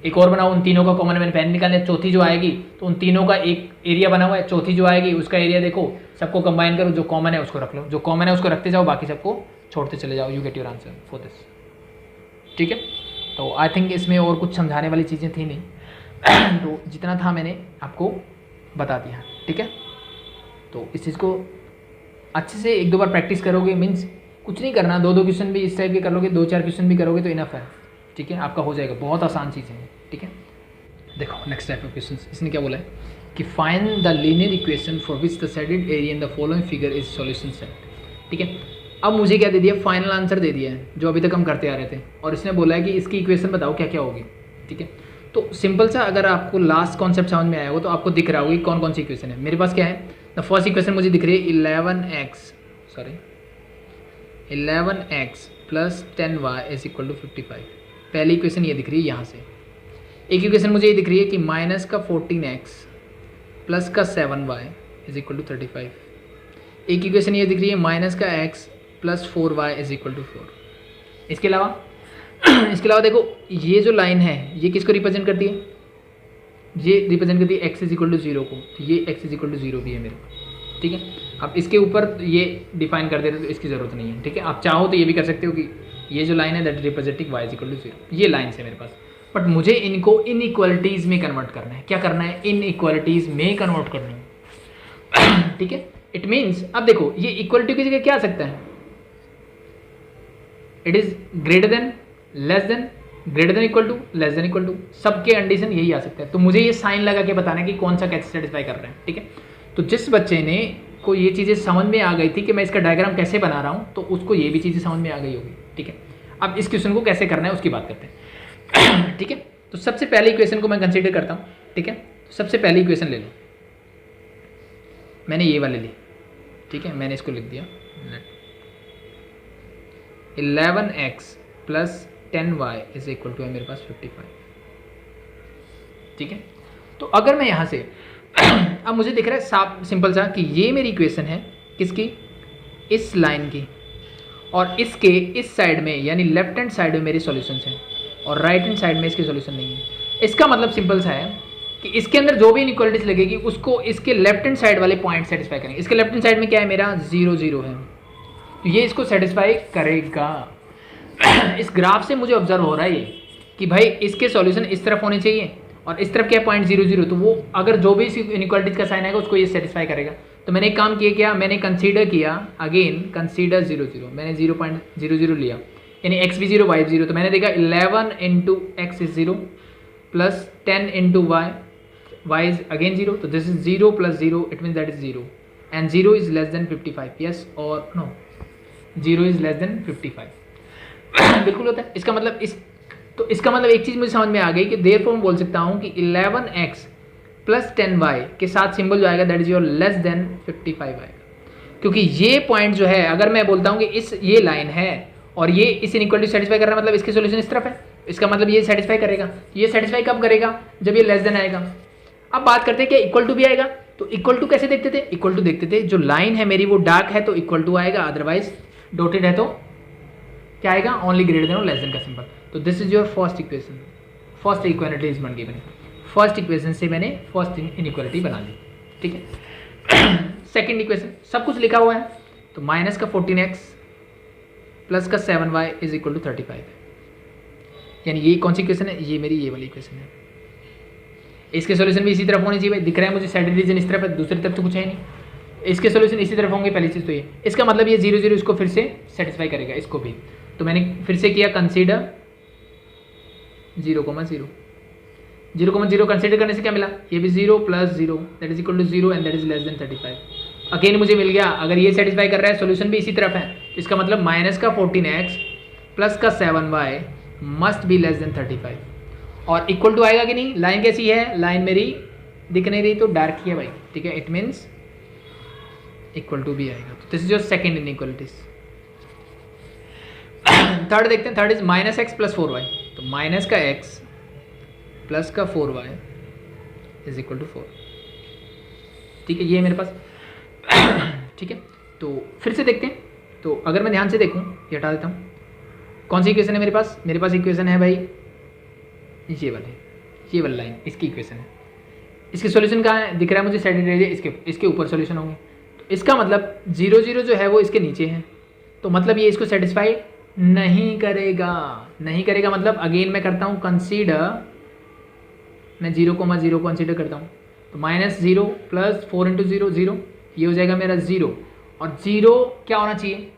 एक और बनाओ, उन तीनों का कॉमन, मैंने पेन निकाले, चौथी जो आएगी तो उन तीनों का एक एरिया बना हुआ है, चौथी जो आएगी उसका एरिया देखो, सबको कंबाइन करो, जो कॉमन है उसको रख लो, जो कॉमन है उसको रखते जाओ, बाकी सबको छोड़ते चले जाओ। You get your answer for this, ठीक है। तो आई थिंक इसमें और कुछ समझाने वाली चीज़ें थी नहीं। तो जितना था मैंने आपको बता दिया, ठीक है। तो इस चीज़ को अच्छे से एक दो बार प्रैक्टिस करोगे, मीन्स कुछ नहीं करना, दो क्वेश्चन भी इस टाइप के कर लोगे, 2-4 क्वेश्चन भी करोगे तो इनफ है, ठीक है, आपका हो जाएगा। बहुत आसान चीज़ें हैं, ठीक है। देखो नेक्स्ट टाइप ऑफ क्वेश्चन, इसने क्या बोला है कि find the linear equation for which the shaded area in the following figure is solution set, ठीक है। अब मुझे क्या दे दिया, फाइनल आंसर दे दिया है जो अभी तक हम करते आ रहे थे, और इसने बोला है कि इसकी इक्वेशन बताओ क्या क्या होगी, ठीक है। तो सिंपल सा, अगर आपको लास्ट कॉन्सेप्ट समझ में आया हो तो आपको दिख रहा होगी कौन कौन सी इक्वेशन है। मेरे पास क्या है, द फर्स्ट इक्वेशन मुझे दिख रही है 11x plus 10y is equal to 55। पहली इक्वेशन ये दिख रही है यहाँ से। एक इक्वेशन मुझे ये दिख रही है कि माइनस का 14x प्लस का 7y इज इक्वल टू 35। एक इक्वेशन ये दिख रही है माइनस का x plus 4y is equal to 4। इसके अलावा देखो ये जो लाइन है ये किसको रिप्रेजेंट करती है, ये रिप्रेजेंट करती है x इज इक्वल टू 0 को, तो ये x इज इक्वल टू 0 भी है मेरे को, ठीक है। अब इसके ऊपर ये डिफाइन कर देते तो इसकी ज़रूरत नहीं है, ठीक है। आप चाहो तो ये भी कर सकते हो कि ये जो लाइन है that representing y is equal to 0, ये लाइन है मेरे पास। बट मुझे इनको इनइक्वालिटीज़ में कन्वर्ट करना है। क्या करना है, इनइक्वालिटीज़ में कन्वर्ट करना है, ठीक है। इट मीन्स अब देखो ये इक्वलिटी की जगह क्या आ सकता है, it is greater than, less than, greater than equal to, less than equal to, सबके कंडीशन यही आ सकता है। तो मुझे ये साइन लगा के बताना है कि कौन सा कैसे सेटिस्फाई कर रहे हैं, ठीक है। तो जिस बच्चे ने को ये चीज़ें समझ में आ गई थी कि मैं इसका डायग्राम कैसे बना रहा हूँ, तो उसको ये भी चीज़ें समझ में आ गई होगी, ठीक है। अब इस क्वेश्चन को कैसे करना है उसकी बात करते हैं, ठीक है। तो सबसे पहले इक्वेशन को मैं कंसीडर करता हूँ, ठीक है। तो सबसे पहली इक्वेशन ले लो, मैंने ये वाले ली, ठीक है, मैंने इसको लिख दिया 11x plus 10y is equal to है मेरे पास 55, ठीक है। तो अगर मैं यहाँ से अब मुझे दिख रहा है साफ सिंपल सा कि ये मेरी इक्वेशन है किसकी, इस लाइन की, और इसके इस साइड में यानी लेफ्ट हैंड साइड में मेरे सॉल्यूशंस हैं और राइट हैंड साइड में इसके सॉल्यूशन नहीं है। इसका मतलब सिंपल सा है कि इसके अंदर जो भी इनइक्वालिटीज लगेगी उसको इसके लेफ्ट हैंड साइड वाले पॉइंट सेटिस्फाई करेंगे। इसके लेफ्ट हैंड साइड में क्या है मेरा 0 0 है, तो ये इसको सेटिस्फाई करेगा। इस ग्राफ से मुझे ऑब्जर्व हो रहा है ये कि भाई इसके सॉल्यूशन इस तरफ होने चाहिए और इस तरफ क्या है 0.00, तो वो अगर जो भी इनइक्वालिटीज का साइन आएगा उसको ये सेटिस्फाई करेगा। तो मैंने एक काम किया, क्या मैंने कंसीडर किया, अगेन कंसीडर 0 0, मैंने 0.00 लिया यानी x भी 0 y भी 0, तो मैंने देखा 11 into x is 0 plus 10 into y is again 0, तो this is 0 plus 0, it means that is 0 and 0 is less then 55, yes और नो, 0 इज लेस देन 55 बिल्कुल होता है। इसका मतलब तो इसका मतलब एक चीज़ मुझे समझ में आ गई कि देयरफॉर मैं बोल सकता हूँ कि 11x प्लस 10y के साथ सिंबल जो आएगा that is your less than 55 आएगा, क्योंकि ये पॉइंट जो है अगर मैं बोलता हूँ कि ये लाइन है और ये इस इनइक्वालिटी सेटिस्फाई कर रहा है, मतलब इसकी सोल्यूशन इस तरफ है, इसका मतलब ये सेटिस्फाई करेगा। ये सेटिस्फाई कब करेगा? जब ये लेस देन आएगा। अब बात करते हैं क्या इक्वल टू भी आएगा। तो इक्वल टू कैसे देखते थे? इक्वल टू देखते थे जो लाइन है मेरी वो डार्क है तो इक्वल टू आएगा, अदरवाइज डॉटेड है तो क्या आएगा? ओनली ग्रेटर देन और लेस देन का सिंबल। तो this is your first equation, first equality is बन गई बनी। फर्स्ट इक्वेशन से मैंने फर्स्ट इनइक्वालिटी बना ली, ठीक है। सेकंड इक्वेशन सब कुछ लिखा हुआ है, तो माइनस का 14x प्लस का 7y इज इक्वल टू 35 है। यानी ये कौन सी इक्वेशन है? ये मेरी ये वाली इक्वेशन है। इसके सॉल्यूशन भी इसी तरफ होनी चाहिए भाई। दिख रहा है मुझे साइड रीजन इस तरफ है, दूसरी तरफ तो कुछ है नहीं। इसके सॉल्यूशन इसी तरफ होंगे, पहली चीज़ तो ये। इसका मतलब ये 0 0 इसको फिर से सेटिस्फाई करेगा, इसको भी। तो मैंने फिर से किया कंसीडर 0,0। 0,0 कंसीडर करने से क्या मिला? ये भी 0 plus 0 that is equal to 0 and that is less than 35। Again मुझे मिल गया, अगर ये सेटिस्फाई कर रहा है सॉल्यूशन भी इसी तरफ है, इसका मतलब माइनस का 14x प्लस का 7y must be less than 35 और इक्वल टू आएगा कि नहीं? लाइन कैसी है? लाइन मेरी दिख नहीं रही तो डार्क ही है भाई, ठीक है। इट मीन्स इक्वल टू भी आएगा। तो this is your second inequalities. Third देखते हैं। Third is minus x plus 4y। तो माइनस का x प्लस का 4y इज इक्वल टू 4, ठीक है। ये मेरे पास ठीक है। तो फिर से देखते हैं। तो अगर मैं ध्यान से देखूं, ये हटा देता हूं। कौन सी इक्वेशन है मेरे पास? मेरे पास इक्वेशन है भाई ये वाली लाइन, इसकी इक्वेशन है। इसके सॉल्यूशन कहाँ है? दिख रहा है मुझे साइड एरिया, इसके ऊपर सॉल्यूशन होंगे। तो इसका मतलब 0 0 जो है वो इसके नीचे है, तो मतलब ये इसको सेटिस्फाई नहीं करेगा। नहीं करेगा मतलब अगेन मैं करता हूँ कंसीडर, मैं 0,0 कंसीडर करता हूँ। तो माइनस 0 प्लस 4 इंटू 0 0, ये हो जाएगा मेरा 0। और 0 क्या होना चाहिए?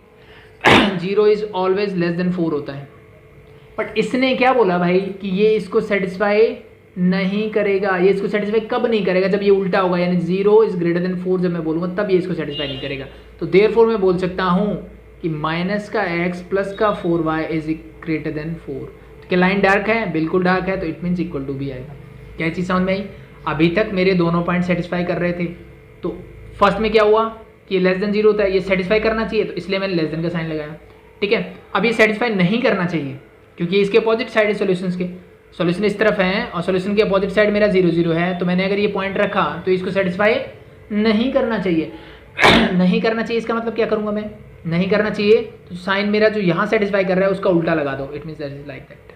0 इज ऑलवेज लेस देन 4 होता है। बट इसने क्या बोला भाई कि ये इसको सेटिस्फाई नहीं करेगा। ये इसको सेटिस्फाई कब नहीं करेगा? जब ये उल्टा होगा, यानी 0 इज ग्रेटर देन 4 जब मैं बोलूँगा तब ये इसको सेटिस्फाई नहीं करेगा। तो देयरफॉर मैं बोल सकता हूँ कि माइनस का x प्लस का 4y इज ग्रेटर देन 4। तो क्या लाइन डार्क है? बिल्कुल डार्क है, तो इट मीन्स इक्वल टू भी आएगा। क्या चीज़ समझ में आई? अभी तक मेरे दोनों पॉइंट सेटिस्फाई कर रहे थे। तो फर्स्ट में क्या हुआ कि ये लेस देन 0 होता है, ये सेटिस्फाई करना चाहिए, तो इसलिए मैंने लेस देन का साइन लगाया, ठीक है। अब ये सेटिस्फाई नहीं करना चाहिए क्योंकि इसके अपोजिट साइड है सॉल्यूशंस के। सॉल्यूशन इस तरफ है और सॉल्यूशन के अपोजिट साइड मेरा 0 0 है, तो मैंने अगर ये पॉइंट रखा तो इसको सेटिस्फाई नहीं करना चाहिए। नहीं करना चाहिए इसका मतलब क्या करूँगा मैं? नहीं करना चाहिए तो साइन मेरा जो यहाँ सेटिस्फाई कर रहा है उसका उल्टा लगा दो। It means that is like that,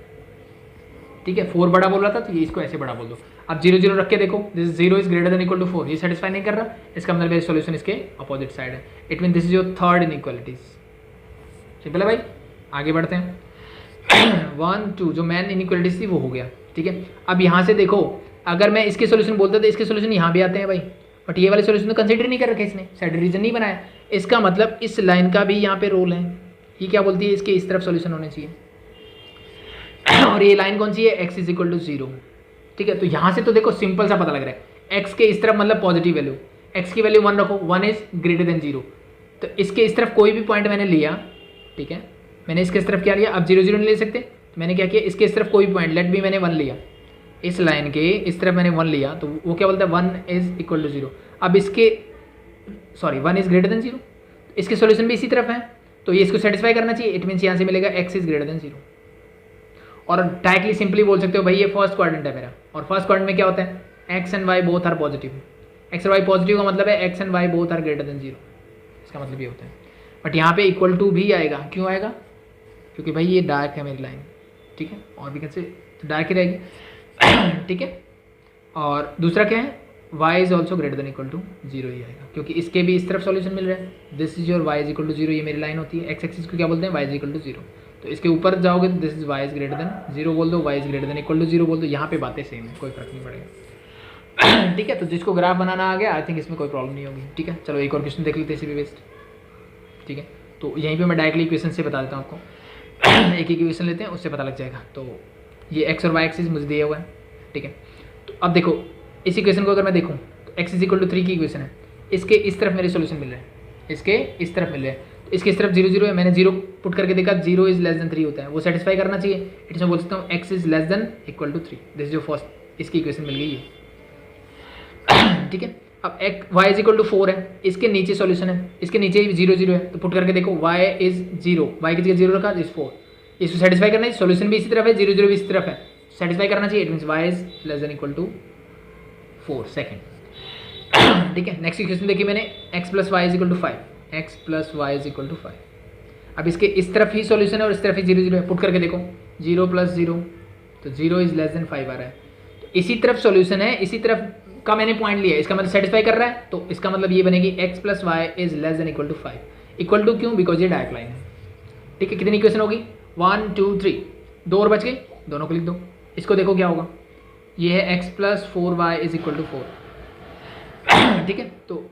ठीक है। 4 बड़ा बोल रहा था तो ये इसको ऐसे बड़ा बोल दो। अब 0 0 रख के देखो, this 0 is greater than equal to 4, ये सेटिस्फाई नहीं कर रहा, इसका मतलब मेरा सॉल्यूशन इसके अपोजिट साइड है। It mean this is your third inequalities. Simple है भाई, आगे बढ़ते हैं। 1 2 जो मेन इनइक्वालिटीज थी वो हो गया, ठीक है। अब यहाँ से देखो, अगर मैं इसके सॉल्यूशन बोलता तो इसके सॉल्यूशन यहाँ भी आते हैं भाई, बट ये वाले सॉल्यूशन तो कंसीडर नहीं कर रखे इसने, साइड रीजन नहीं बनाया। इसका मतलब इस लाइन का भी यहाँ पे रोल है। ये क्या बोलती है? इसके इस तरफ सॉल्यूशन होने चाहिए। और ये लाइन कौन सी है? x इज इक्वल टू 0, ठीक है। तो यहाँ से तो देखो सिंपल सा पता लग रहा है, x के इस तरफ मतलब पॉजिटिव वैल्यू, x की वैल्यू 1 रखो, 1 इज ग्रेटर देन 0। तो इसके इस तरफ कोई भी पॉइंट मैंने लिया, ठीक है। मैंने इसके इस तरफ क्या लिया? अब 0 0 नहीं ले सकते, तो मैंने क्या किया? इसके इस तरफ कोई भी पॉइंट, लेट भी मैंने 1 लिया, इस लाइन के इस तरफ मैंने 1 लिया, तो वो क्या बोलता है? 1 इज इक्वल टू 0। अब इसके 1 इज ग्रेटर देन 0, इसके सॉल्यूशन भी इसी तरफ है, तो ये इसको सेटिस्फाई करना चाहिए। इट मीन्स यहाँ से मिलेगा x इज ग्रेटर देन 0। और डायरेक्टली सिंपली बोल सकते हो भाई ये फर्स्ट क्वाड्रेंट है मेरा, और फर्स्ट क्वाड्रेंट में क्या होता है? x and y both are positive. x और y पॉजिटिव का मतलब है x and y both are greater than 0, इसका मतलब ये होता है। बट यहाँ पे इक्वल टू भी आएगा, क्यों आएगा? क्योंकि भाई ये डार्क है मेरी लाइन, ठीक है, और भी कैसे तो डार्क ही रहेगी, ठीक है। और दूसरा क्या है? y is also greater than equal to 0 ही आएगा, क्योंकि इसके भी इस तरफ सॉल्यूशन मिल रहा है। This is your y is equal to 0, ये मेरी लाइन होती है। x एक्सिस को क्या बोलते हैं? y is equal to 0। तो इसके ऊपर जाओगे तो this is y is greater than 0 बोल दो, y is greater than equal to 0 बोल दो। यहाँ पे बातें सेम है, कोई फर्क नहीं पड़ेगा, ठीक है। तो जिसको ग्राफ बनाना आ गया, आई थिंक इसमें कोई प्रॉब्लम नहीं होगी, ठीक है। चलो एक और क्वेश्चन देख लेते हैं इसी पे बेस्ड, ठीक है। तो यहीं पे मैं डायरेक्टली इक्वेशन से बता देता हूँ आपको। एक ही इक्वेशन लेते हैं, उससे पता लग जाएगा। तो ये x और y एक्सिस मुझे दिया हुआ है, ठीक है। तो अब देखो इस इक्वेशन को अगर मैं देखूँ तो x इज इक्वल टू 3 की इक्वेशन है, इसके इस तरफ मेरे सॉल्यूशन मिल रहे हैं, इसके इस तरफ मिल रहे हैं। तो इसके इस तरफ 0 0 है, मैंने 0 पुट करके देखा 0 इज लेस देन 3 होता है, वो सेटिस्फाई करना चाहिए। इसमें बोल सकता हूँ x is less than equal to 3। This जो फर्स्ट इसकी इक्वेशन मिल गई है। ठीक है, अब y इज इक्वल टू 4 है, इसके नीचे सॉल्यूशन है, इसके नीचे 0 0 है, तो पुट करके देखो y इज 0, y की जगह 0 रखा इज 4, इसको सेटिस्फाई करना है। सॉल्यूशन भी इसी तरफ है, 0 0 भी इसी तरफ है, सेटिस्फाई करना चाहिए। It means y is less than equal to 4 second. ठीक है, नेक्स्ट इक्वेशन देखिए मैंने, x plus y is equal to 5, x plus y is equal to 5। अब इसके इस तरफ ही सॉल्यूशन है और इस तरफ ही 0 0 है, पुट करके देखो 0 प्लस 0, तो 0 इज लेस देन 5 आ रहा है। तो इसी तरफ सॉल्यूशन है, इसी तरफ का मैंने पॉइंट लिया, इसका मतलब सेटिस्फाई कर रहा है, तो इसका मतलब ये बनेगी x plus y is less than equal to 5। Equal to क्यों? बिकॉज ये डायरेक्ट लाइन है। ठीक है, कितनी इक्वेशन होगी? 1 2 3, 2 और बच गई, दोनों को लिख दो। इसको देखो क्या होगा, ये है x plus 4y is equal to 4। ठीक है, तो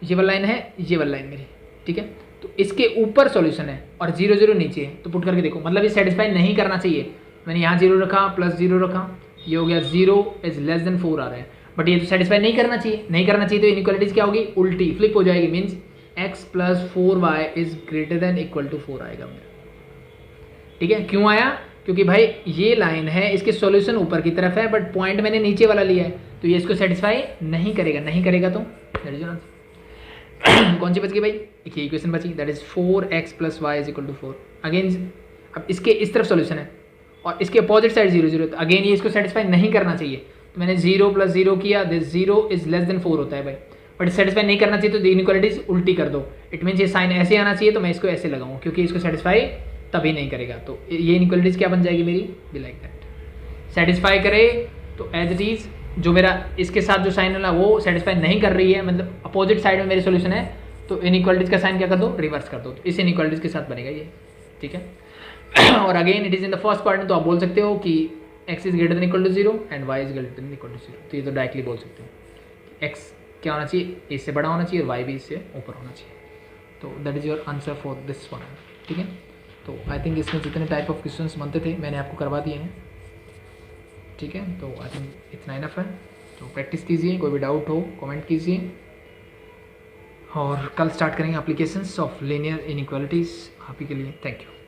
ये वाला लाइन है, ये वाला लाइन मेरी। ठीक है, तो इसके ऊपर सॉल्यूशन है और 0 0 नीचे है, तो पुट करके देखो, मतलब ये सेटिस्फाई नहीं करना चाहिए। मैंने यहाँ 0 रखा प्लस 0 रखा, ये हो गया 0 इज लेस देन 4 आ रहा है, बट ये तो सेटिस्फाई नहीं करना चाहिए। नहीं करना चाहिए तो इनइक्वालिटीज क्या होगी? उल्टी फ्लिप हो जाएगी, means x plus 4y is greater than equal to 4 आएगा मेरा। ठीक है, क्यों आया? क्योंकि भाई ये लाइन है, इसके सॉल्यूशन ऊपर की तरफ है, बट पॉइंट मैंने नीचे वाला लिया है, तो ये इसको सेटिस्फाई नहीं करेगा। नहीं करेगा तो दैट इज योर आंसर। कौन सी बच गई भाई? एक ही इक्वेशन बची, that is 4x plus y is equal to 4। Again अब इसके इस तरफ सॉल्यूशन है और इसके अपोजिट साइड 0 0, तो अगेन ये इसको सेटिस्फाई नहीं करना चाहिए, तो मैंने 0 प्लस 0 किया, दिस 0 इज लेस देन 4 होता है भाई, बट सेटिस्फाई नहीं करना चाहिए तो इनइक्वालिटीज उल्टी कर दो। इट मीन्स ये साइन ऐसे आना चाहिए, तो मैं इसको ऐसे लगाऊँ, क्योंकि इसको सेटिस्फाई तभी नहीं करेगा। तो ये इनइक्वालिटीज क्या बन जाएगी मेरी? Be like that. सेटिस्फाई करे तो एज इट इज, जो मेरा इसके साथ जो साइन वाला वो सेटिस्फाई नहीं कर रही है, मतलब अपोजिट साइड में मेरी सॉल्यूशन है, तो इनइक्वालिटीज का साइन क्या कर दो? रिवर्स कर दो, तो इस इनइक्वालिटीज के साथ बनेगा ये। ठीक है, और again it is in the first quadrant, तो आप बोल सकते हो कि x is greater than equal to 0 and y is greater than equal to 0। तो ये तो डायरेक्टली बोल सकते हो x क्या होना चाहिए? इससे बड़ा होना चाहिए और y भी इससे ऊपर होना चाहिए। तो that is your answer for this one. ठीक है, तो आई थिंक इसमें जितने टाइप ऑफ क्वेश्चंस बनते थे मैंने आपको करवा दिए हैं। ठीक है, तो आई थिंक इतना इनफ है, तो प्रैक्टिस कीजिए, कोई भी डाउट हो कमेंट कीजिए, और कल स्टार्ट करेंगे एप्लीकेशंस ऑफ लीनियर इनइक्वालिटीज़ आप ही के लिए। Thank you.